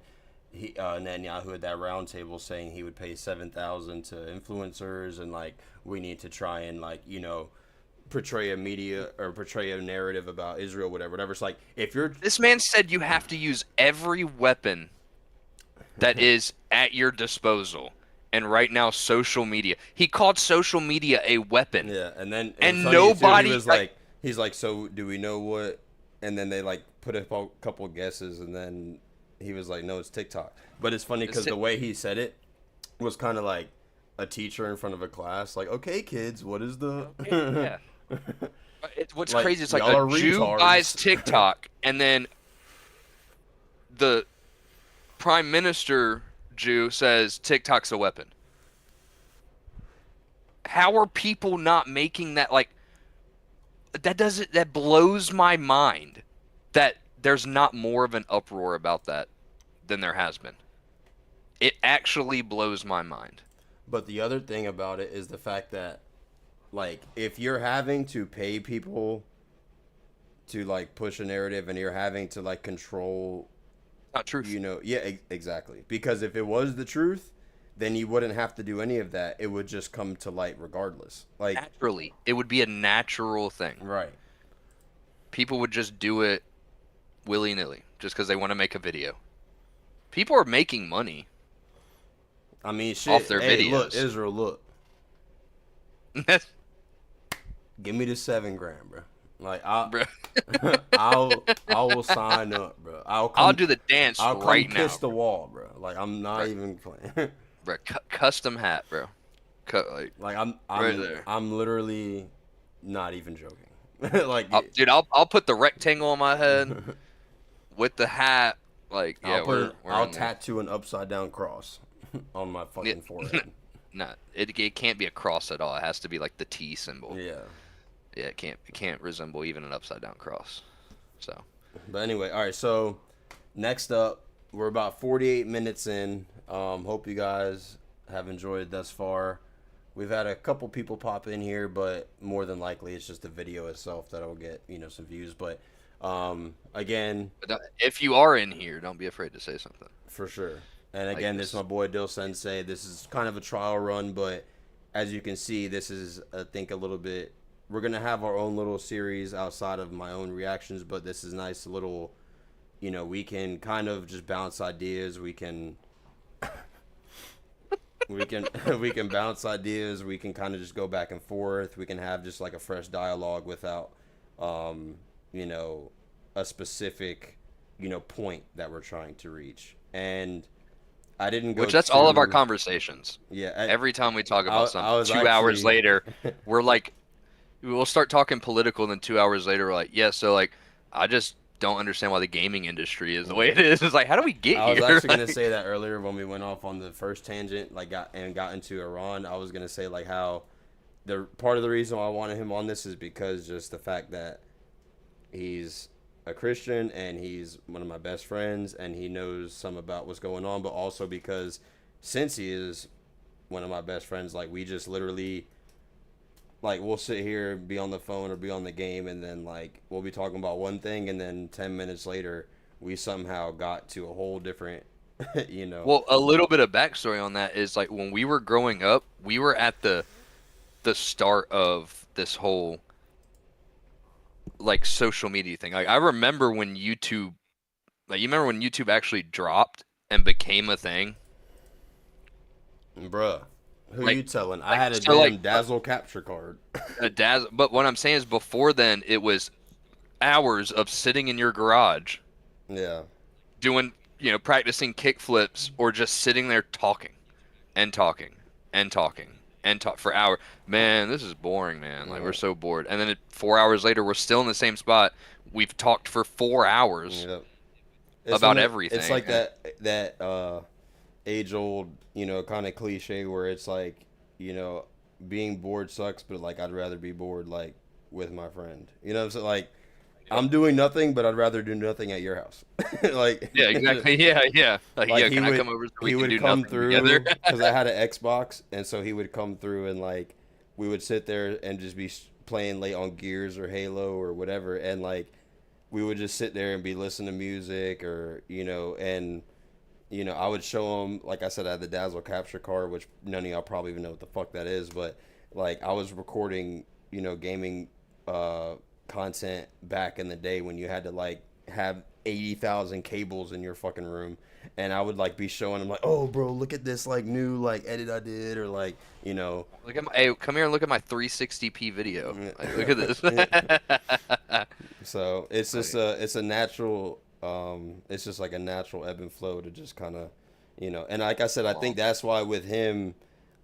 Netanyahu had that roundtable saying he would pay 7,000 to influencers, and like we need to try and like portray a narrative about Israel, whatever. It's like if you're This man said you have to use every weapon that is at your disposal. And right now, social media. He called social media a weapon. Yeah, and then and funny too, nobody he was like, he's like, so do we know what? And then they like put a couple guesses, and then he was like, no, it's TikTok. But it's funny because the way he said it was kind of like a teacher in front of a class, like, okay, kids, what is the? Yeah. What's Like, crazy? It's like y'all a are Jew retards. buys TikTok, and then the prime minister Jew says TikTok's a weapon. How are people not making that like? That blows my mind. That there's not more of an uproar about that than there has been. It actually blows my mind. But the other thing about it is the fact that, like, if you're having to pay people to like push a narrative, and you're having to like control, Not truth. Exactly. Because if it was the truth, then you wouldn't have to do any of that. It would just come to light regardless. Like Naturally, it would be a natural thing. right. People would just do it willy-nilly just because they want to make a video. People are making money. I mean, shit. Off their Hey, videos. look, Israel, look. Give me the $7,000, bro. Like Bro. I will sign up, bro. I'll do the dance I'll come right now. kiss the wall, bro. Like I'm not even playing. Bro, custom hat, bro. Like I'm right there. I'm literally not even joking. Like Dude, I'll put the rectangle on my head with the hat. Like, yeah, we're I'll in there. tattoo an upside down cross on my fucking forehead. No, it can't be a cross at all. It has to be like the T symbol. Yeah. Yeah, it can't resemble even an upside down cross. So. But anyway, all right. So next up, we're about 48 minutes in. Hope you guys have enjoyed thus far. We've had a couple people pop in here, but more than likely it's just the video itself that'll get some views. But again, if you are in here, don't be afraid to say something. for sure. And again, this is my boy Dill Sensei. This is kind of a trial run, but as you can see, this is I think a little bit. We're gonna have our own little series outside of my own reactions, but this is nice little. We can kind of just bounce ideas. We can bounce ideas. We can kind of just go back and forth. We can have just like a fresh dialogue without, a specific, point that we're trying to reach. And I didn't go. Which that's all of our conversations. Yeah. Every time we talk about I was something, 2 hours actually- later, we're like, we'll start talking political, and then 2 hours later, we're like, yeah, so like, I just don't understand why the gaming industry is the way it is. It's like, how do we get I was here? actually gonna say that earlier when we went off on the first tangent, got into Iran. I was gonna say like how the part of the reason why I wanted him on this is because just the fact that he's a Christian and he's one of my best friends and he knows some about what's going on, but also because since he is one of my best friends, like we just literally, like we'll sit here, be on the phone or be on the game, and then like we'll be talking about one thing, and then 10 minutes later we somehow got to a whole different, you know. Well, a little bit of backstory on that is like when we were growing up, we were at the start of this whole like social media thing. Like I remember when YouTube, like you remember when YouTube actually dropped and became a thing? Bruh, who Like- you telling? I like, had a so, damn like- Dazzle capture card. But what I'm saying is before then it was hours of sitting in your garage Yeah. doing, practicing kick flips or just sitting there talking and talking and talking and talk for hours. Man, this is boring, man. Like we're so bored. And then 4 hours later, we're still in the same spot. We've talked for 4 hours Yep. about everything. It's like that age old, kind of cliche where it's like, being bored sucks, but like I'd rather be bored like with my friend. You know what I'm saying? Like I'm doing nothing, but I'd rather do nothing at your house. Like Yeah, exactly. Yeah. Like, Like yeah, he can would, I come over so we he can would do come nothing through together? because I had an Xbox, and so he would come through and like we would sit there and just be playing late on Gears or Halo or whatever, and like we would just sit there and be listening to music or and I would show him, like I said, I had the Dazzle capture card, which none of y'all probably even know what the fuck that is, but like I was recording gaming content back in the day when you had to like have 80,000 cables in your fucking room, and I would like be showing him like, oh bro, look at this like new like edit I did, or like Look at hey, come here and look at my 360p video. Like, look at this. so it's just it's a natural it's just like a natural ebb and flow to just kind of and like I said, I think that's why with him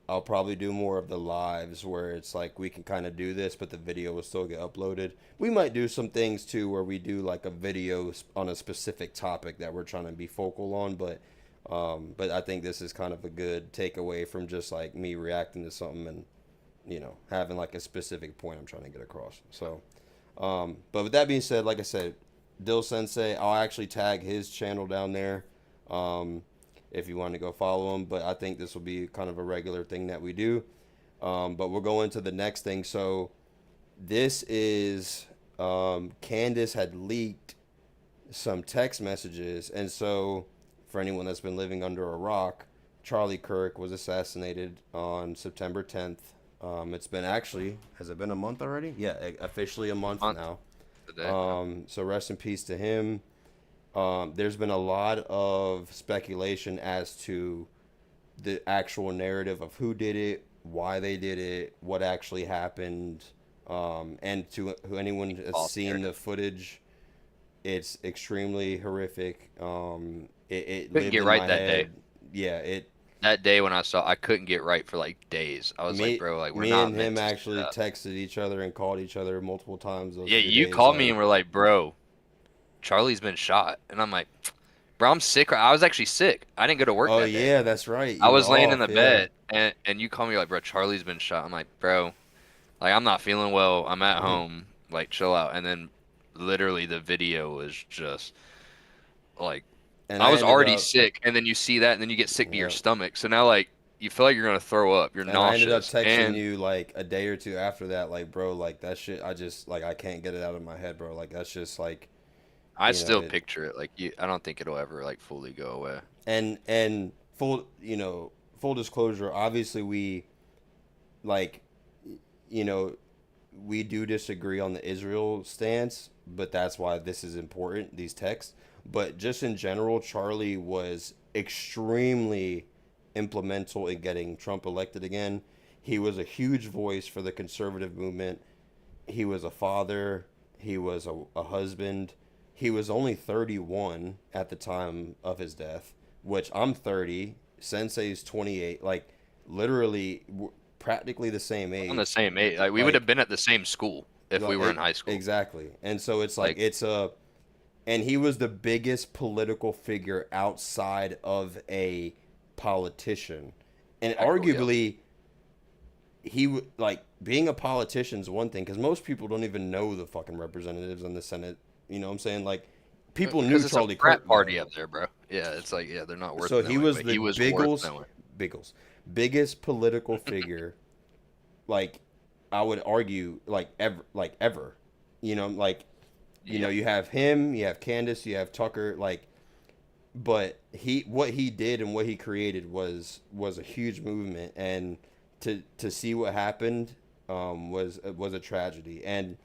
I'll probably do more of the lives where it's like we can kind of do this, but the video will still get uploaded. We might do some things too where we do like a video on a specific topic that we're trying to be focal on, but I think this is kind of a good takeaway from just like me reacting to something and having like a specific point I'm trying to get across. So, but with that being said, like I said, Dill Sensei, I'll actually tag his channel down there. If you want to go follow him, but I think this will be kind of a regular thing that we do. But we'll go into the next thing. So this is Candace had leaked some text messages, and so for anyone that's been living under a rock, Charlie Kirk was assassinated on September 10th. It's been has it been a month already? Yeah, officially a month now. So rest in peace to him. There's been a lot of speculation as to the actual narrative of who did it, why they did it, what actually happened, and to anyone has seen the footage, it's extremely horrific. It Couldn't get right that day. Yeah, That day when I couldn't get right for like days. I was like, bro, like we're not me and him actually texted each other and called each other multiple times. Yeah, you called me and were like, bro, Charlie's been shot, and I'm like, bro, I'm sick. I was actually sick. I didn't go to work. Oh that day. yeah, that's right. I was laying in the bed, and you called me like, bro, Charlie's been shot. I'm like, bro, like I'm not feeling well. I'm at home. Like, chill out. And then, literally, the video was just like, and I was already sick, and then you see that, and then you get sick to your stomach. So now, like, you feel like you're gonna throw up. You're nauseous. I ended up texting you like a day or two after that, like, bro, like that shit. I just like I can't get it out of my head, bro. Like that's just like. I still picture it. Like I don't think it'll ever like fully go away. And full disclosure, obviously we we do disagree on the Israel stance, but that's why this is important, these texts. But just in general, Charlie was extremely implemental in getting Trump elected again. He was a huge voice for the conservative movement. He was a father. He was a husband. He was only 31 at the time of his death, which I'm 30. Sensei's 28. Like, literally, practically the same age. On the same age. Like, we would have been at the same school if we were in high school. Exactly. And so it's like and he was the biggest political figure outside of a politician. And arguably, like being a politician is one thing, because most people don't even know the fucking representatives in the Senate. You know what I'm saying? Like, people knew Because it's Charlie a frat Kirk. party though. up there, bro. Yeah, it's like, yeah, they're not worth So knowing, he was but the he was worth knowing. biggest political figure, like, I would argue, like ever. You know, like, you know, you have him, you have Candace, you have Tucker, like, but what he did and what he created was a huge movement, and to see what happened was a tragedy. And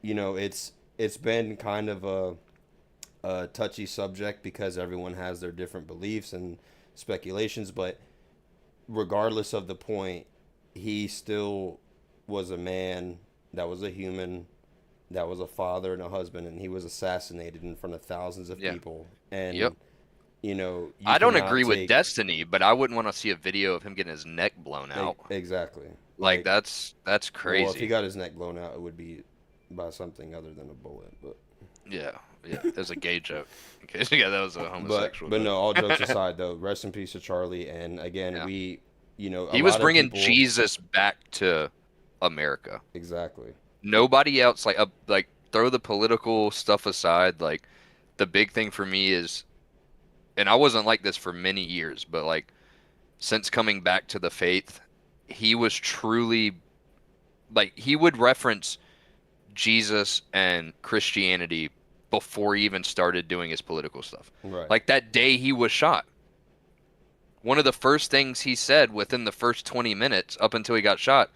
you know, it's been kind of a touchy subject because everyone has their different beliefs and speculations, but regardless of the point, he still was a man that was a human, that was a father and a husband, and he was assassinated in front of thousands of people. And you know, you I don't cannot agree with take Destiny, but I wouldn't want to see a video of him getting his neck blown out. exactly. Like that's Well, if crazy. he got his neck blown out, it would be by something other than a bullet. But Yeah, there's a gay joke. Okay, yeah, that was a homosexual. but joke. no, all jokes aside, though, rest in peace to Charlie. And again, Yeah. you know, He was bringing Jesus back to America. Exactly. Nobody else, like throw the political stuff aside. Like, the big thing for me is, and I wasn't like this for many years, but like since coming back to the faith, he was truly, like, he would reference Jesus and Christianity before he even started doing his political stuff. Right. Like that day he was shot, one of the first things he said within the first 20 minutes up until he got shot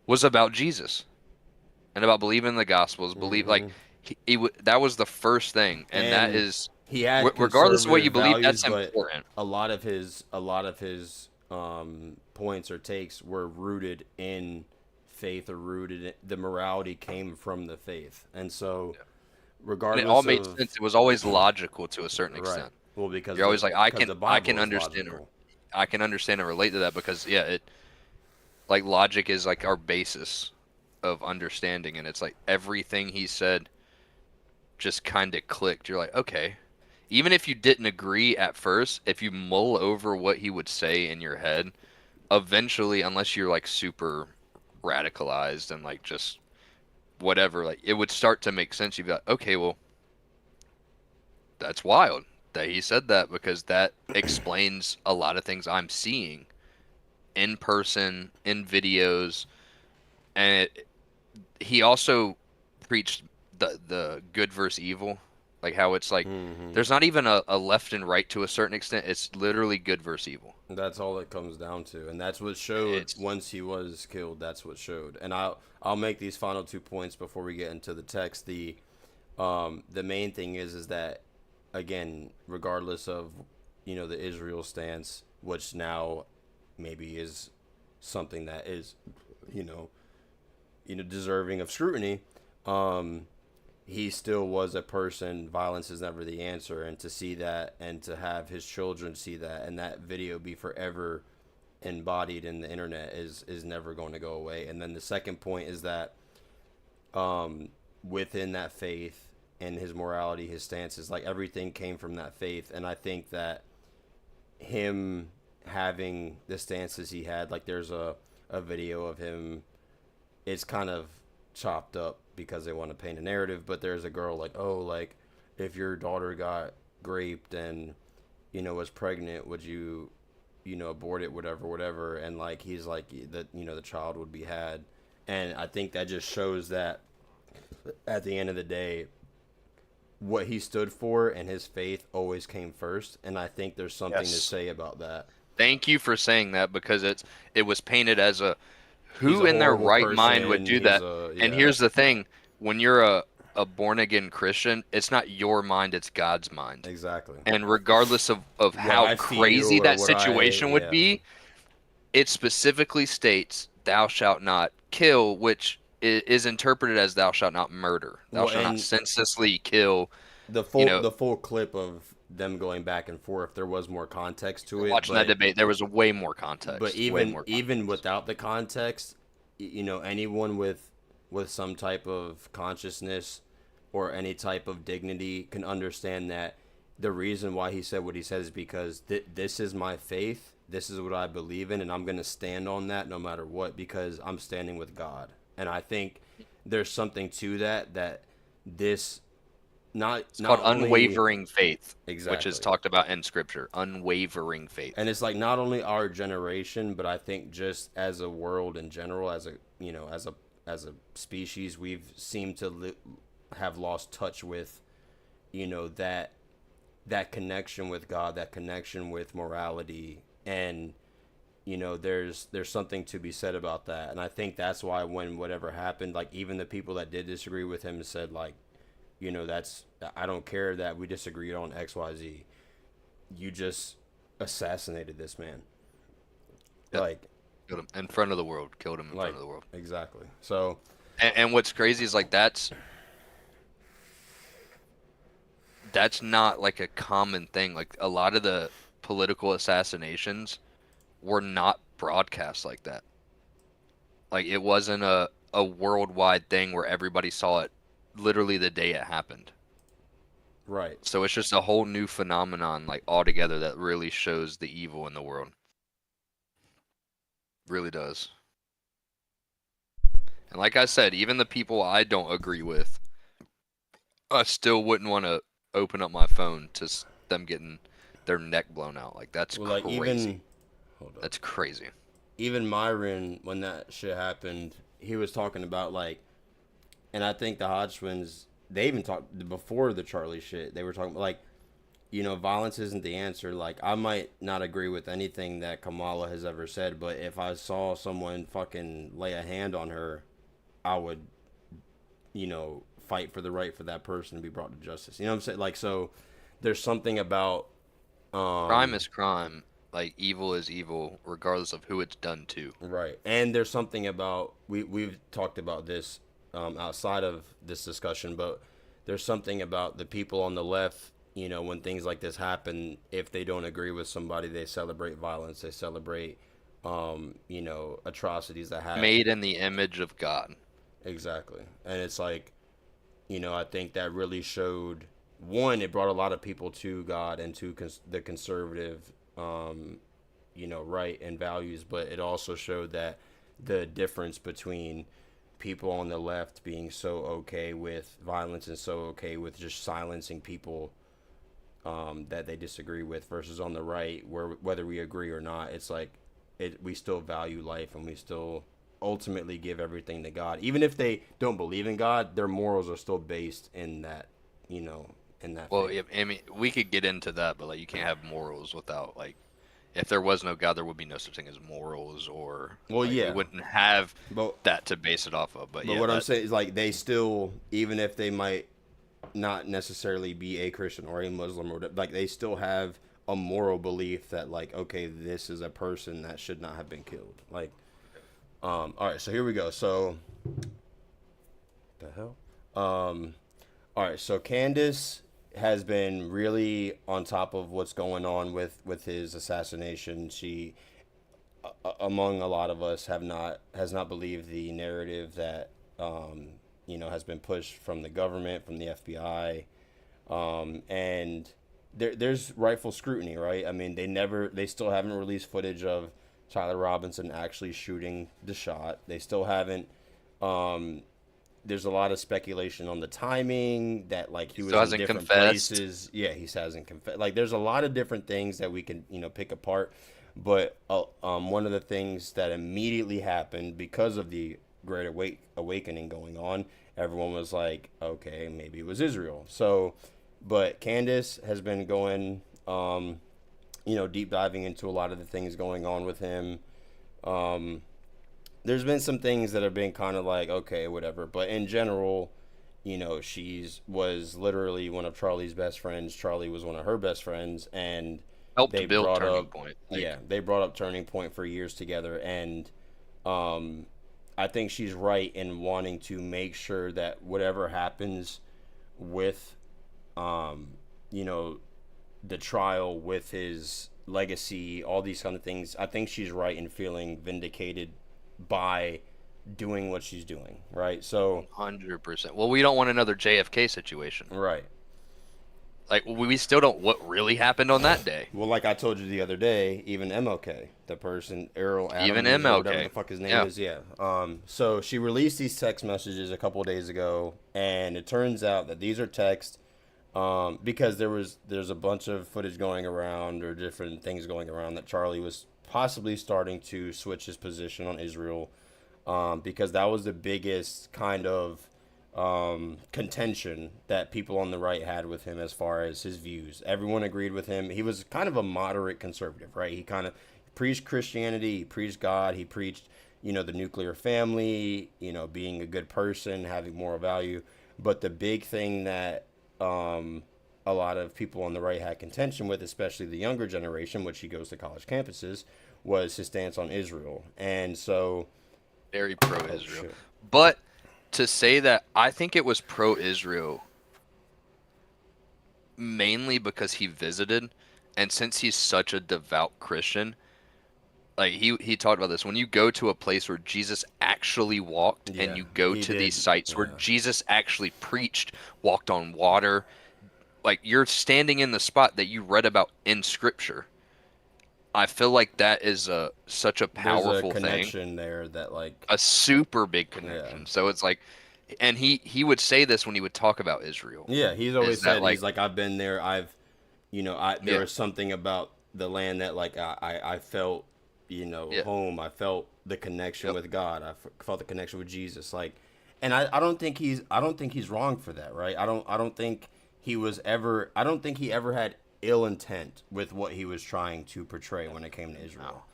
was about Jesus and about believing in the Gospels. Believe, like, that was the first thing, and that is, he had regardless of what you believe, values, that's important. a lot of his points or takes were rooted in faith, or rooted in the morality came from the faith. And so regardless, and it all made sense. It was always logical to a certain extent. Well, because you're always like, I can understand understand I can understand and relate to that, because like, logic is like our basis of understanding, and it's like everything he said just kind of clicked. You're like, okay, even if you didn't agree at first, if you mull over what he would say in your head, eventually, unless you're like super radicalized and like just whatever, like, it would start to make sense. You've got, okay, well, that's wild that he said that, because that explains a lot of things I'm seeing in person, in videos. And he also preached the good versus evil, like how it's like there's not even a left and right to a certain extent. It's literally good versus evil. That's all it comes down to, and that's what showed once he was killed. That's what showed. And I'll make these final 2 points before we get into the text. The main thing is that, again, regardless of, you know, the Israel stance, which now maybe is something that is, you know, deserving of scrutiny, he still was a person. Violence is never the answer, and to see that, and to have his children see that, and that video be forever embodied in the internet is never going to go away. And then the second point is that within that faith and his morality, his stances, like, everything came from that faith. And I think that him having the stances he had, like, there's a video of him, it's kind of chopped up because they want to paint a narrative, but there's a girl like, oh, like, if your daughter got raped and, you know, was pregnant, would you, you know, abort it, whatever. And like, he's like, that, you know, the child would be had. And I think that just shows that at the end of the day, what he stood for and his faith always came first. And I think there's something to say about that. Thank you for saying that, because it was painted as who in their right mind would do that? And here's the thing: when you're a born again Christian, it's not your mind, it's God's mind. Exactly. And regardless of how crazy that situation would be, it specifically states, "Thou shalt not kill," which is interpreted as "Thou shalt not murder." Thou shalt not senselessly kill. The full clip of them going back and forth, there was more context to it. Watching that debate, there was way more context. But even without the context, you know, anyone with some type of consciousness or any type of dignity can understand that the reason why he said what he said is because this is my faith, this is what I believe in, and I'm going to stand on that no matter what, because I'm standing with God. And I think there's something to that this It's called unwavering faith, which is exactly. talked about in scripture. Unwavering faith. And it's like not only our generation, but I think just as a world in general, as a as a species, we've seemed to have lost touch with, that connection with God, that connection with morality, and there's something to be said about that. And I think that's why when whatever happened, like even the people that did disagree with him said like, that's, I don't care that we disagreed on XYZ. You just assassinated this man. Yep. Like, Killed him in front of the world. Killed him in front of the world. Exactly. So, and what's crazy is like that's not like a common thing. Like a lot of the political assassinations were not broadcast like that. Like it wasn't a worldwide thing where everybody saw it literally the day it happened. right. So it's just a whole new phenomenon, like altogether, that really shows the evil in the world. Really does. And like I said, even the people I don't agree with, I still wouldn't want to open up my phone to them getting their neck blown out. Like that's Well, like crazy. That's crazy. Even Myron, when that shit happened, he was talking about like, and I think the Hodge twins, they even talked before the Charlie shit. They were talking like, violence isn't the answer. Like, I might not agree with anything that Kamala has ever said, but if I saw someone fucking lay a hand on her, I would, fight for the right for that person to be brought to justice. You know what I'm saying? Like, so there's something about crime is crime. Like evil is evil, regardless of who it's done to. right. And there's something about we've talked about this outside of this discussion, but there's something about the people on the left. When things like this happen, if they don't agree with somebody, they celebrate violence. They celebrate, atrocities that happen. Made in the image of God. Exactly. And it's like, I think that really showed, one, it brought a lot of people to God and to the conservative, right and values, but it also showed that the difference between people on the left being so okay with violence and so okay with just silencing people that they disagree with versus on the right, where whether we agree or not, it's like we still value life and we still ultimately give everything to God. Even if they don't believe in God, their morals are still based in that, in that Well, faith. I mean, we could get into that, but like you can't have morals without like, if there was no God, there would be no such thing as morals, or Well, yeah, we wouldn't have but that to base it off of. But yeah, what I'm saying is like they still, even if they might not necessarily be a Christian or a Muslim or like, they still have a moral belief that like, okay, this is a person that should not have been killed. Like, all right, so here we go. So, the hell? All right, so Candace has been really on top of what's going on with his assassination. She, among a lot of us, has not believed the narrative that has been pushed from the government, from the FBI, and there's rightful scrutiny, right? I mean, they still haven't released footage of Tyler Robinson actually shooting the shot. They still haven't. There's a lot of speculation on the timing, that like he was in different places. Yeah, he hasn't confessed. Like, there's a lot of different things that we can pick apart. But one of the things that immediately happened because of the Great Awakening going on, everyone was like, okay, maybe it was Israel. So, but Candace has been going, deep diving into a lot of the things going on with him. There's been some things that have been kind of like, okay, whatever. But in general, was literally one of Charlie's best friends. Charlie was one of her best friends, and helped they build brought Turning up, Point. they brought up Turning Point for years together, and I think she's right in wanting to make sure that whatever happens with, the trial, with his legacy, all these kind of things, I think she's right in feeling vindicated by doing what she's doing, right? So 100%. Well, we don't want another JFK situation. right. Like we still don't what really happened on that day. Well, like I told you the other day, even MLK, the person Errol Even Adams or whatever MLK. the fuck his name Yeah. is, yeah. So she released these text messages a couple of days ago, and it turns out that these are text, because there's a bunch of footage going around or different things going around that Charlie was possibly starting to switch his position on Israel, because that was the biggest kind of contention that people on the right had with him as far as his views. Everyone agreed with him. He was kind of a moderate conservative, right? He kind of preached Christianity, he preached God, he preached, the nuclear family, being a good person, having moral value. But the big thing that a lot of people on the right had contention with, especially the younger generation, which he goes to college campuses, was his stance on Israel. And so, Very pro-Israel. But to say that, I think it was pro-Israel mainly because he visited, and since he's such a devout Christian, like he talked about this. When you go to a place where Jesus actually walked, yeah, and you go he to did, these sites where yeah. Jesus actually preached, walked on water, like you're standing in the spot that you read about in Scripture. I feel like that is such a powerful There's a thing. connection there that, like, A super big connection. Yeah. So it's like, and he would say this when he would talk about Israel. Yeah, he's always Is that, said, like- he's like, I've been there. There Yeah. was something about the land that, like, I felt, Yeah. home. I felt the connection Yep. with God. Felt the connection with Jesus. Like, and I don't think he's wrong for that, right? I don't think I don't think he ever had ill intent with what he was trying to portray when it came to Israel.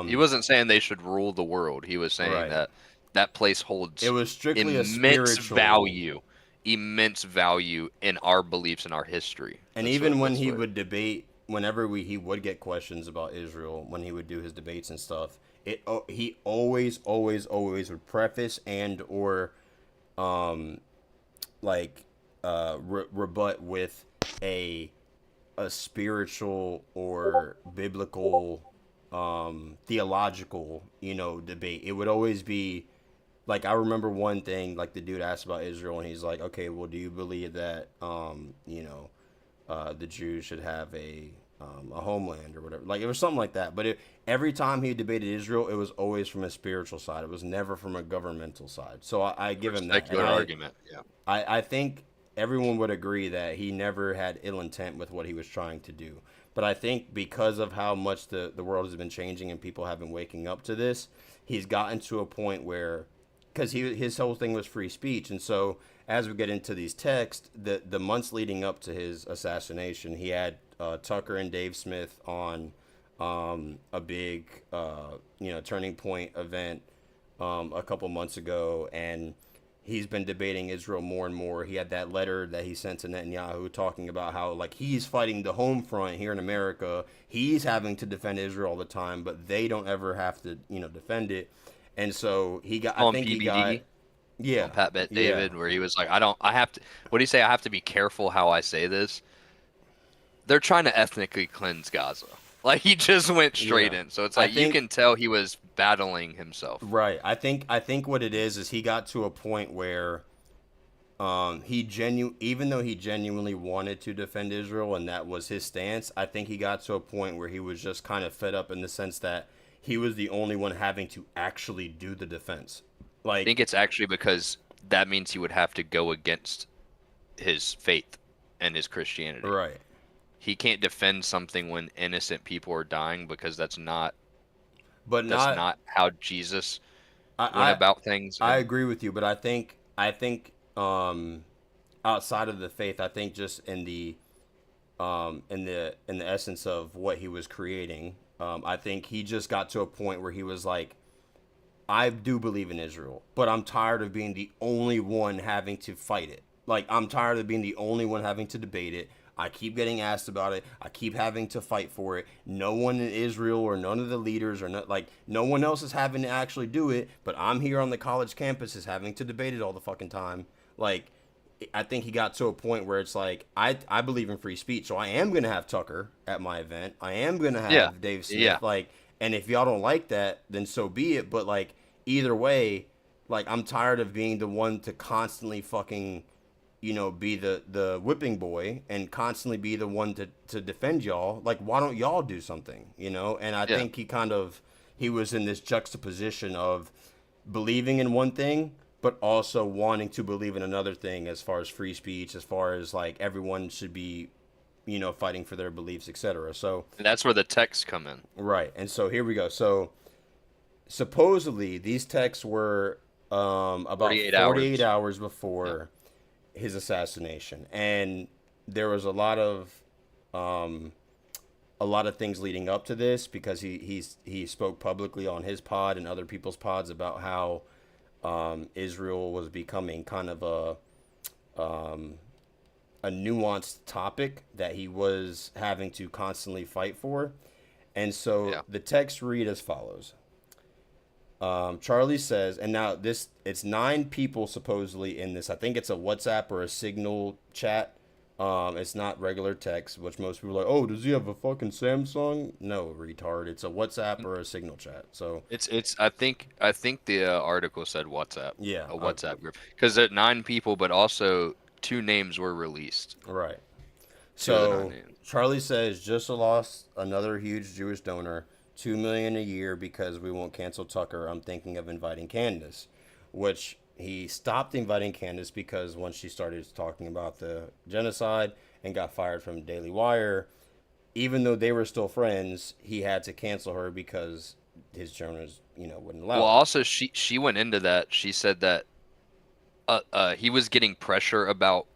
He wasn't saying they should rule the world. He was saying Right. that place holds It was strictly a immense spiritual immense value in our beliefs and our history. And That's even what- when that's he what- would debate, he would get questions about Israel, when he would do his debates and stuff, he always would preface and or rebut with a spiritual or biblical, theological, debate. It would always be like, I remember one thing, like, the dude asked about Israel, and he's like, okay, well, do you believe that the Jews should have a homeland or whatever? Like, it was something like that. But every time he debated Israel, it was always from a spiritual side. It was never from a governmental side. So I give him that. Secular argument. Yeah. I think everyone would agree that he never had ill intent with what he was trying to do. But I think because of how much the world has been changing and people have been waking up to this, he's gotten to a point where, because his whole thing was free speech. And so as we get into these texts, the months leading up to his assassination, he had Tucker and Dave Smith on a big Turning Point event a couple months ago, and he's been debating Israel more and more. He had that letter that he sent to Netanyahu talking about how, like, he's fighting the home front here in America. He's having to defend Israel all the time, but they don't ever have to, defend it. And so he got, I think PBD, he got, yeah, on Pat Bet yeah. David, where he was like, I have to, what do you say? I have to be careful how I say this. They're trying to ethnically cleanse Gaza. Like, he just went straight Yeah. in. So it's I like, you think- can tell he was battling himself. Right. I think what it is he got to a point where even though he genuinely wanted to defend Israel and that was his stance, I think he got to a point where he was just kind of fed up in the sense that he was the only one having to actually do the defense. I Like, think it's actually because that means he would have to go against his faith and his Christianity. right. He can't defend something when innocent people are dying, because that's not But not how Jesus went I about things. I And- agree with you, but I think outside of the faith, I think just in the essence of what he was creating, I think he just got to a point where he was like, I do believe in Israel, but I'm tired of being the only one having to fight it. Like, I'm tired of being the only one having to debate it. I keep getting asked about it. I keep having to fight for it. No one in Israel or none of the leaders or not, like, no one else is having to actually do it, but I'm here on the college campuses having to debate it all the fucking time. Like, I think he got to a point where it's like, I believe in free speech, so I am going to have Tucker at my event. I am going to have Dave Smith. Yeah. Like, and if y'all don't like that, then so be it. But, like, either way, like, I'm tired of being the one to constantly fucking be the whipping boy and constantly be the one to defend y'all. Like, why don't y'all do something, And I think he was in this juxtaposition of believing in one thing, but also wanting to believe in another thing as far as free speech, as far as like everyone should be, fighting for their beliefs, etc. So And that's where the texts come in. right. And so here we go. So supposedly these texts were about 48 hours before his assassination, and there was a lot of things leading up to this, because he spoke publicly on his pod and other people's pods about how Israel was becoming kind of a nuanced topic that he was having to constantly fight for. And so the texts read as follows. Charlie says, and now it's 9 people supposedly in this. I think it's a WhatsApp or a Signal chat. It's not regular text, which most people are like, oh, does he have a fucking Samsung? No, retard. It's a WhatsApp or a Signal chat. So it's I think the article said WhatsApp. Yeah, a WhatsApp group, because there are 9 people, but also 2 names were released. Right. Two of the So 9 names. Charlie says, just lost another huge Jewish donor, $2 million a year, because we won't cancel Tucker. I'm thinking of inviting Candace, which he stopped inviting Candace because once she started talking about the genocide and got fired from Daily Wire, even though they were still friends, he had to cancel her because his journalists, wouldn't allow Well, it. also she went into that. She said that he was getting pressure about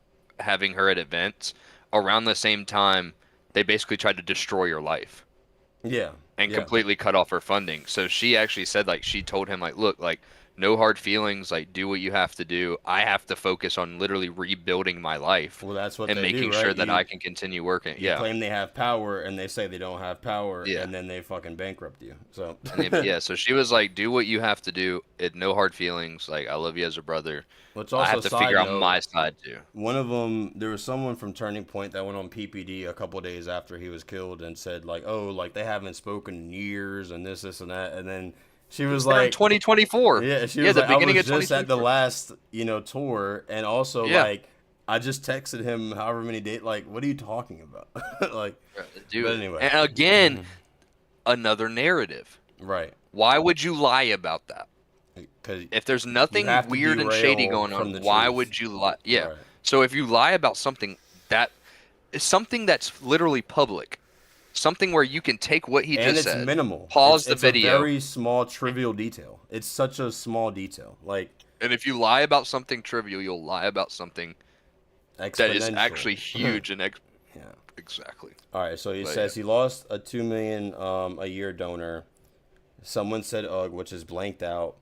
having her at events around the same time. They basically tried to destroy your life. Yeah. And completely cut off her funding. So she actually said, like, she told him, like, look, like, no hard feelings, like, do what you have to do. I have to focus on literally rebuilding my life. Well, that's what and they making do, right? sure that I can continue working. You claim they have power, and they say they don't have power, Yeah. and then they fucking bankrupt you. So So she was like, do what you have to do. No hard feelings. Like, I love you as a brother. Let's I also have to figure out my side too. One of them, there was someone from Turning Point that went on PPD a couple of days after he was killed and said, like, oh, like, they haven't spoken in years and this and that. And then she was like, 2024. Yeah, she was the like, beginning I of was just at the 2024. last, tour. And also, like, I just texted him however many days. Like, what are you talking about? Like, Dude, but anyway. and again, another narrative. Right. Why would you lie about that? If there's nothing weird and shady going on, why would you lie? Yeah. Right. So if you lie about something that is something that's literally public, something where you can take what he just said, and it's minimal. Pause the it's video. a very small, trivial detail. It's such a small detail. Like, and if you lie about something trivial, you'll lie about something that is actually huge and yeah. Exactly. All right, so he says he lost a $2 million a year donor. Someone said ugh, which is blanked out.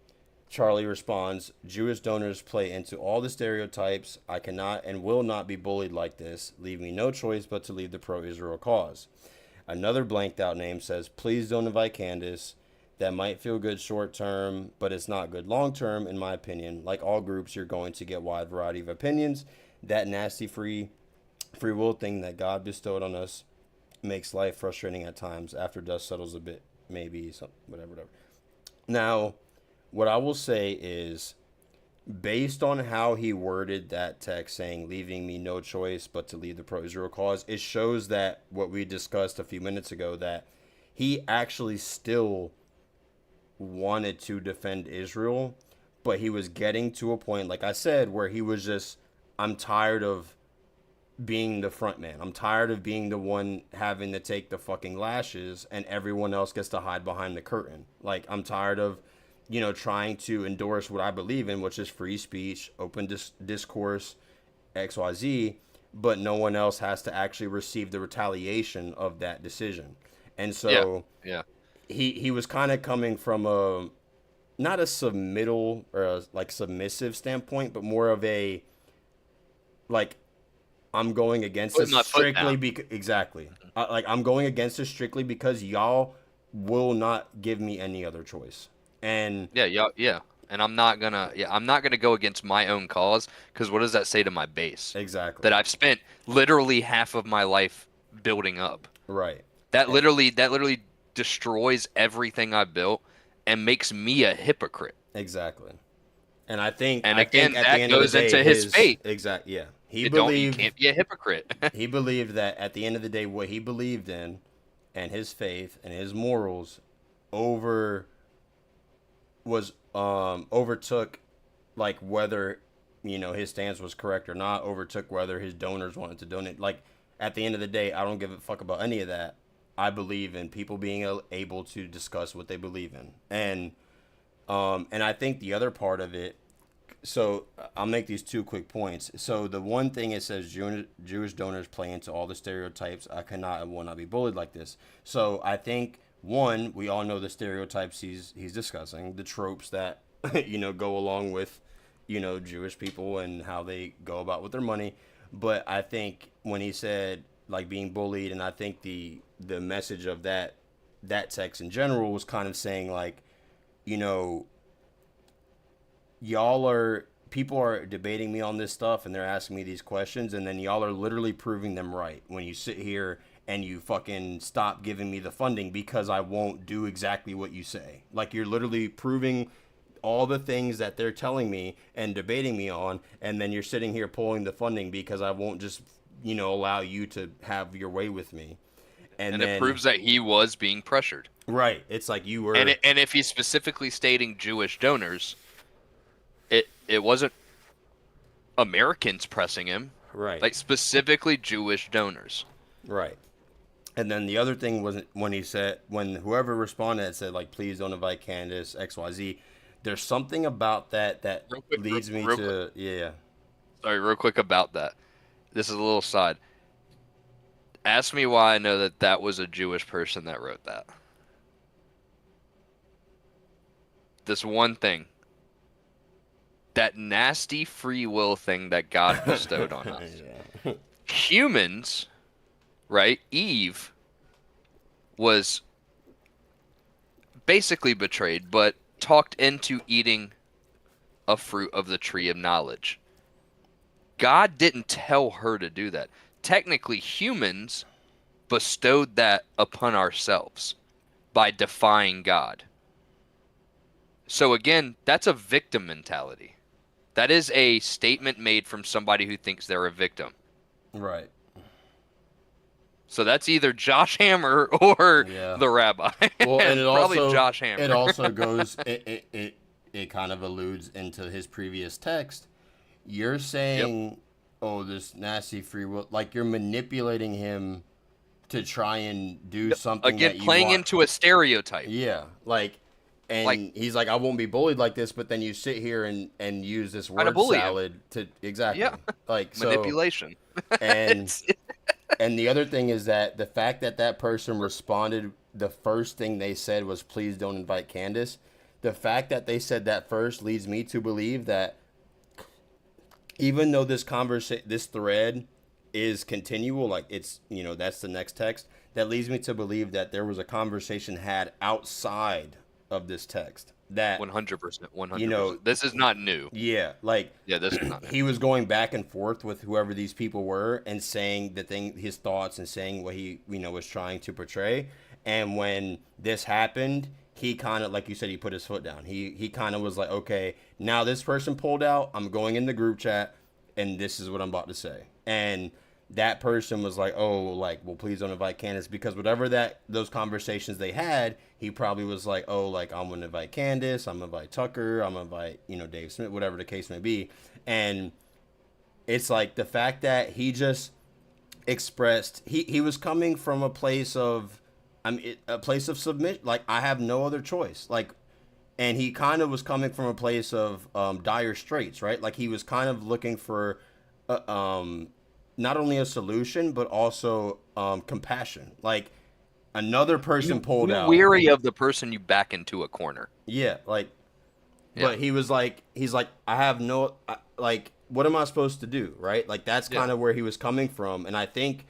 Charlie responds, Jewish donors play into all the stereotypes. I cannot and will not be bullied like this. Leave me no choice but to leave the pro-Israel cause. Another blanked out name says, please don't invite Candace. That might feel good short term, but it's not good long term, in my opinion. Like all groups, you're going to get wide variety of opinions. That nasty free will thing that God bestowed on us makes life frustrating at times. After dust settles a bit, maybe some whatever. Now, what I will say is, based on how he worded that text saying, leaving me no choice but to leave the pro-Israel cause, it shows that what we discussed a few minutes ago, that he actually still wanted to defend Israel, but he was getting to a point, like I said, where he was just, I'm tired of being the front man. I'm tired of being the one having to take the fucking lashes and everyone else gets to hide behind the curtain. Like, I'm tired of trying to endorse what I believe in, which is free speech, open discourse, XYZ, but no one else has to actually receive the retaliation of that decision. And so he was kind of coming from not a submittal or a submissive standpoint, but more of a, like, I'm going against this strictly because I'm going against this strictly because y'all will not give me any other choice. And and I'm not gonna go against my own cause, because what does that say to my base? Exactly. That I've spent literally half of my life building up. Right. That literally destroys everything I built and makes me a hypocrite. Exactly. And I think that at the end goes of the day, into his fate. Exactly. Yeah. He You believed can't be a hypocrite. he believed that at the end of the day, what he believed in, and his faith and his morals, overtook, like, whether his stance was correct or not, overtook whether his donors wanted to donate. Like, at the end of the day, I don't give a fuck about any of that. I believe in people being able to discuss what they believe in, and I think the other part of it. So I'll make these two quick points. So the one thing, it says Jewish donors play into all the stereotypes. I cannot and will not be bullied like this. So I think, one, we all know the stereotypes he's discussing, the tropes that go along with Jewish people and how they go about with their money. But I think when he said, like, being bullied, and I think the message of that text in general was kind of saying, like, people are debating me on this stuff, and they're asking me these questions, and then y'all are literally proving them right when you sit here and you fucking stop giving me the funding because I won't do exactly what you say. Like, you're literally proving all the things that they're telling me and debating me on, and then you're sitting here pulling the funding because I won't just allow you to have your way with me. And then, it proves that he was being pressured. Right. It's like you were. And if he's specifically stating Jewish donors, it wasn't Americans pressing him. Right. Like, specifically Jewish donors. Right. And then the other thing was when whoever responded said, like, please don't invite Candace, XYZ. There's something about that leads me to. Yeah. Sorry, real quick about that. This is a little side. Ask me why I know that was a Jewish person that wrote that. This one thing. That nasty free will thing that God bestowed on us. Yeah. Humans, right? Eve was basically betrayed, but talked into eating a fruit of the tree of knowledge. God didn't tell her to do that. Technically, humans bestowed that upon ourselves by defying God. So again, that's a victim mentality. That is a statement made from somebody who thinks they're a victim. Right. So that's either Josh Hammer or the rabbi. Well, and it probably also, Josh Hammer. It also goes. It kind of alludes into his previous text. You're saying, "Oh, this nasty free will," like you're manipulating him to try and do something. Again, that you playing want. into a stereotype. Yeah, like. And he's like, I won't be bullied like this, but then you sit here and use this word salad to exactly like manipulation. And the other thing is that the fact that person responded, the first thing they said was, "Please don't invite Candace." The fact that they said that first leads me to believe that even though this thread is continual, like it's that's the next text, that leads me to believe that there was a conversation had outside of this text that 100%, 100%. This is not new. Yeah, like this is not new. He was going back and forth with whoever these people were and saying his thoughts and saying what he was trying to portray. And when this happened, he kind of, like you said, he put his foot down. He kind of was like, okay, now this person pulled out. I'm going in the group chat, and this is what I'm about to say. And that person was like, oh, like, well, please don't invite Candace, because whatever those conversations they had, he probably was like, oh, like, I'm going to invite Candace, I'm going to invite Tucker, I'm going to invite, Dave Smith, whatever the case may be. And it's like the fact that he just expressed, he was coming from a place of, submission. Like, I have no other choice. Like, and he kind of was coming from a place of dire straits, right? Like, he was kind of looking for, not only a solution, but also compassion. Like, another person pulled out. Weary of the person you back into a corner. Yeah, like, but he's like, I have no, like, what am I supposed to do, right? Like, that's kind of where he was coming from. And I think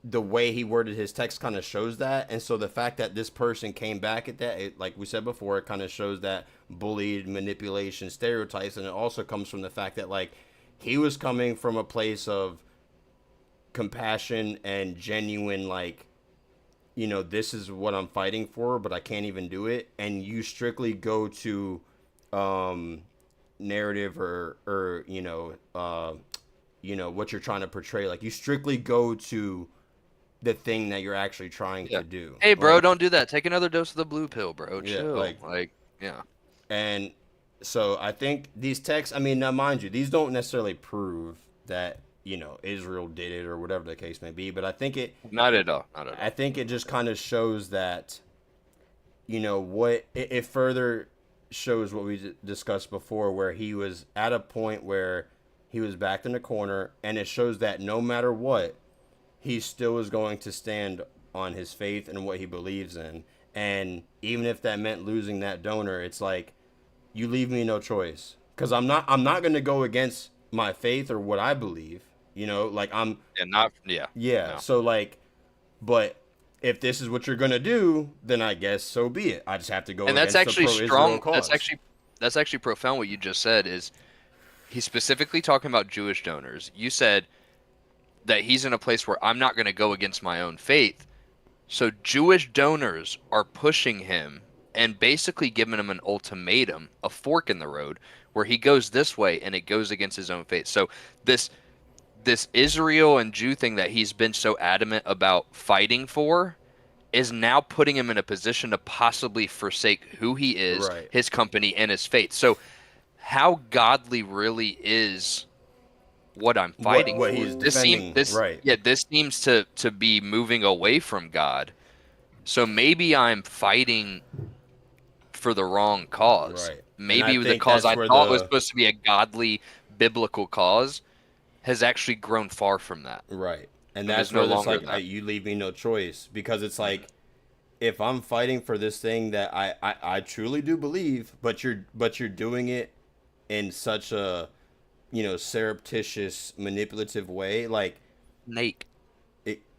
the way he worded his text kind of shows that. And so the fact that this person came back at that, like we said before, it kind of shows that bullied, manipulation, stereotypes. And it also comes from the fact that, like, he was coming from a place of compassion and genuine, like, this is what I'm fighting for, but I can't even do it. And you strictly go to narrative or what you're trying to portray. Like, you strictly go to the thing that you're actually trying to do. Hey, bro, Like, don't do that. Take another dose of the blue pill, bro. yeah, Chill. like, Yeah. and so I think these texts, I mean, now mind you, these don't necessarily prove that, Israel did it or whatever the case may be, but I think Not at all. Not at all. I think it just kind of shows that, what it further shows what we discussed before, where he was at a point where he was backed in the corner, and it shows that no matter what, he still is going to stand on his faith and what he believes in. And even if that meant losing that donor, it's like, you leave me no choice, because I'm not going to go against my faith or what I believe, like No. So like, but if this is what you're going to do, then I guess so be it. I just have to go And against that's actually the pro-Israel strong. cause. That's actually profound. What you just said is he's specifically talking about Jewish donors. You said that he's in a place where I'm not going to go against my own faith. So Jewish donors are pushing him and basically giving him an ultimatum, a fork in the road, where he goes this way and it goes against his own faith. So this Israel and Jew thing that he's been so adamant about fighting for is now putting him in a position to possibly forsake who he is, Right. his company, and his faith. So how godly really is what I'm fighting what for? he's defending, right. Yeah, this seems to be moving away from God. So maybe I'm fighting for the wrong cause. Right. Maybe And I the think cause that's I where thought was supposed to be a godly, biblical cause has actually grown far from that. Right. And But that's it's no where it's longer like, that. you leave me no choice, because it's like, if I'm fighting for this thing that I truly do believe, but you're doing it in such a, surreptitious, manipulative way, like, Nate.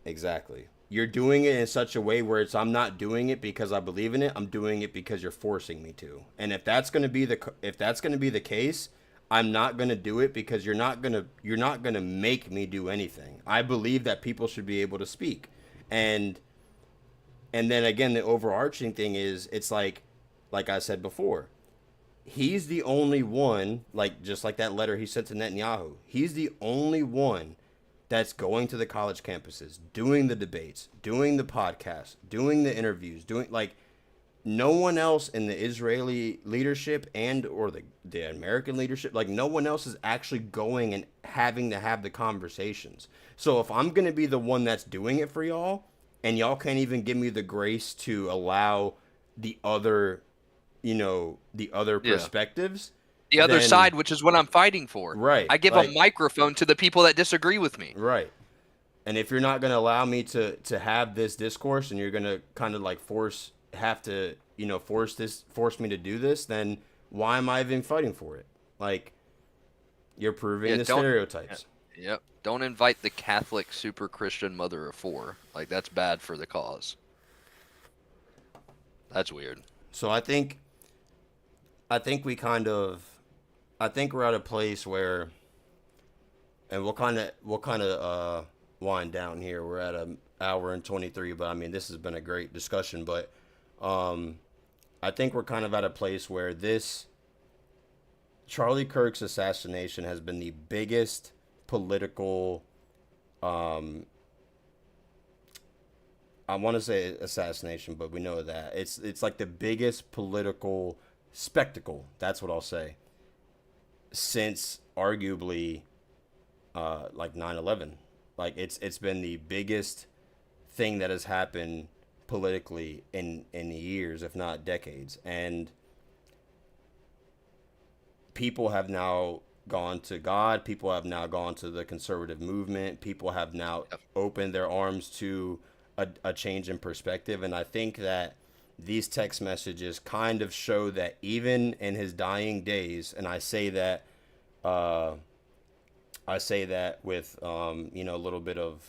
exactly. You're doing it in such a way where I'm not doing it because I believe in it. I'm doing it because you're forcing me to. And if that's going to be the case, I'm not going to do it, because you're not going to make me do anything. I believe that people should be able to speak. And then again, the overarching thing is, it's like I said before, he's the only one, like, just like that letter he sent to Netanyahu, he's the only one that's going to the college campuses, doing the debates, doing the podcasts, doing the interviews, doing, like, no one else in the Israeli leadership or the American leadership, like, no one else is actually going and having to have the conversations. So if I'm going to be the one that's doing it for y'all, and y'all can't even give me the grace to allow the other, perspectives, The other then- side, which is what I'm fighting for. Right, I give like- a microphone to the people that disagree with me. Right. And if you're not going to allow me to have this discourse, and you're going to kind of like force me to do this, then why am I even fighting for it? Like, you're proving Yeah, the don't- stereotypes. Yep. Don't invite the Catholic super Christian mother of four. Like, that's bad for the cause. That's weird. So I think we're at a place where, and we'll kind of wind down here. We're at an hour and 23, but I mean, this has been a great discussion, but I think we're kind of at a place where this Charlie Kirk's assassination has been the biggest political, I want to say assassination, but we know that it's like the biggest political spectacle, that's what I'll say, since arguably like 9/11. Like, it's been the biggest thing that has happened politically in years, if not decades. And people have now gone to God, people have now gone to the conservative movement, people have now opened their arms to a change in perspective. And I think that these text messages kind of show that even in his dying days, and I say that with a little bit of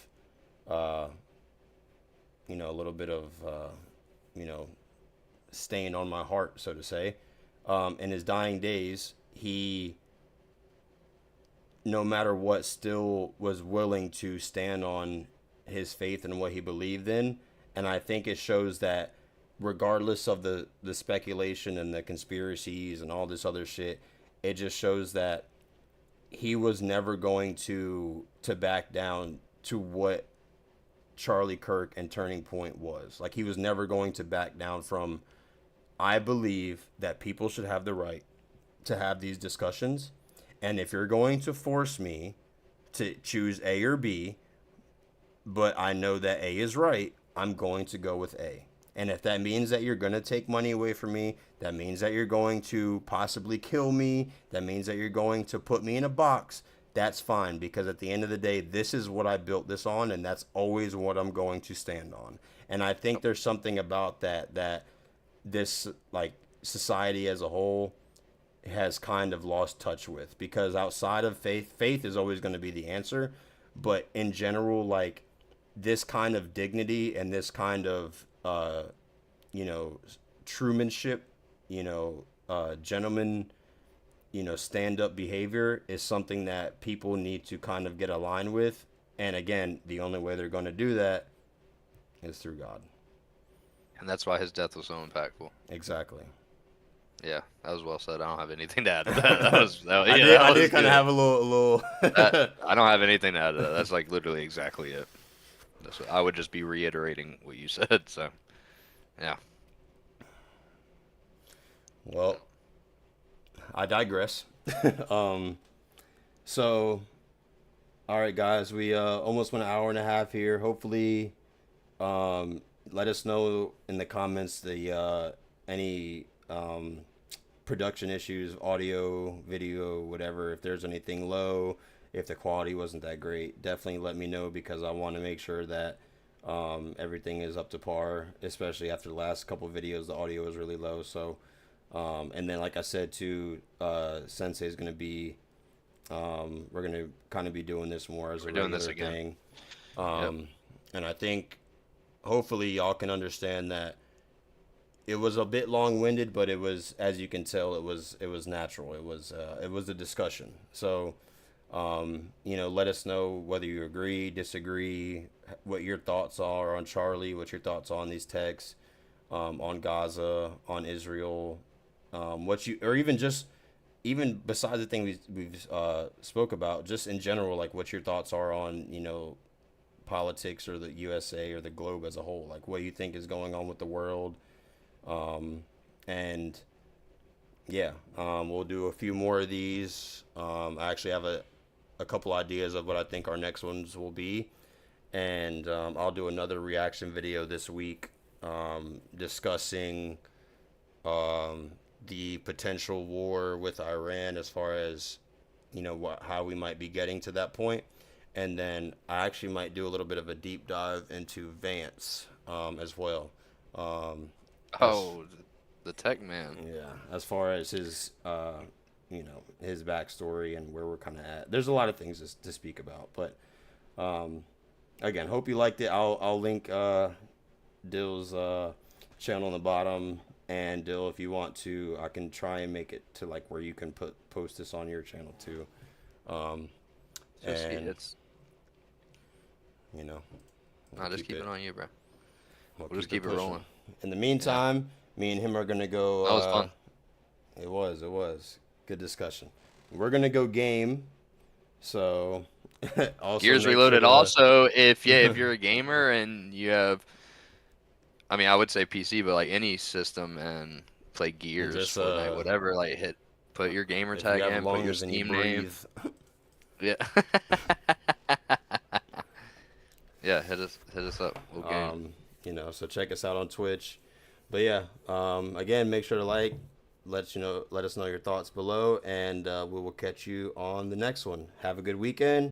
stain on my heart, so to say. In his dying days, he, no matter what, still was willing to stand on his faith and what he believed in. And I think it shows that regardless of the speculation and the conspiracies and all this other shit, it just shows that he was never going to back down to what Charlie Kirk and Turning Point was. Like, he was never going to back down from, I believe that people should have the right to have these discussions. And if you're going to force me to choose A or B, but I know that A is right, I'm going to go with A. And if that means that you're going to take money away from me, that means that you're going to possibly kill me, that means that you're going to put me in a box, that's fine. Because at the end of the day, this is what I built this on, and that's always what I'm going to stand on. And I think there's something about that this, like, society as a whole has kind of lost touch with. Because outside of faith is always going to be the answer. But in general, like, this kind of dignity and this kind of Trumanship, gentleman, stand-up behavior is something that people need to kind of get aligned with. And again, the only way they're going to do that is through God. And that's why his death was so impactful. Exactly. Yeah, that was well said. I don't have anything to add to that. I did kind of have a little. I don't have anything to add to that. That's like literally exactly it. I would just be reiterating what you said. So, yeah. Well, I digress. So, all right, guys, we almost went an hour and a half here. Hopefully, let us know in the comments any production issues, audio, video, whatever. If there's anything low, if the quality wasn't that great, definitely let me know, because I want to make sure that everything is up to par, especially after the last couple videos, the audio was really low. So, and then like I said too, Sensei is going to be, we're going to kind of be doing this more as a regular thing. And I think hopefully y'all can understand that it was a bit long-winded, but it was, as you can tell, it was natural. It was a discussion. So, let us know whether you agree, disagree, what your thoughts are on Charlie, what your thoughts are on these texts, on Gaza, on Israel, even besides the thing we've spoke about, just in general, like what your thoughts are on, politics or the USA or the globe as a whole, like what you think is going on with the world. And yeah, we'll do a few more of these. I actually have a couple ideas of what I think our next ones will be. And I'll do another reaction video this week discussing the potential war with Iran, as far as, how we might be getting to that point. And then I actually might do a little bit of a deep dive into Vance as well. The tech man. Yeah, as far as his, his backstory and where we're kind of at. There's a lot of things to speak about, but again, hope you liked it. I'll link Dill's channel on the bottom, and Dill, if you want to, I can try and make it to like where you can post this on your channel too. Just keep it on you, bro. We'll just keep it rolling. In the meantime, me and him are gonna go. That was fun. It was good discussion. We're gonna go game. So also Gears Reloaded. Also, if you're a gamer and you have, I would say PC, but like any system, and play Gears, just, Fortnite, whatever, like put your gamer tag in, put your Steam name. Yeah. Yeah, hit us up. We'll game. So check us out on Twitch. But yeah, again, make sure to let us know your thoughts below, and we will catch you on the next one. Have a good weekend.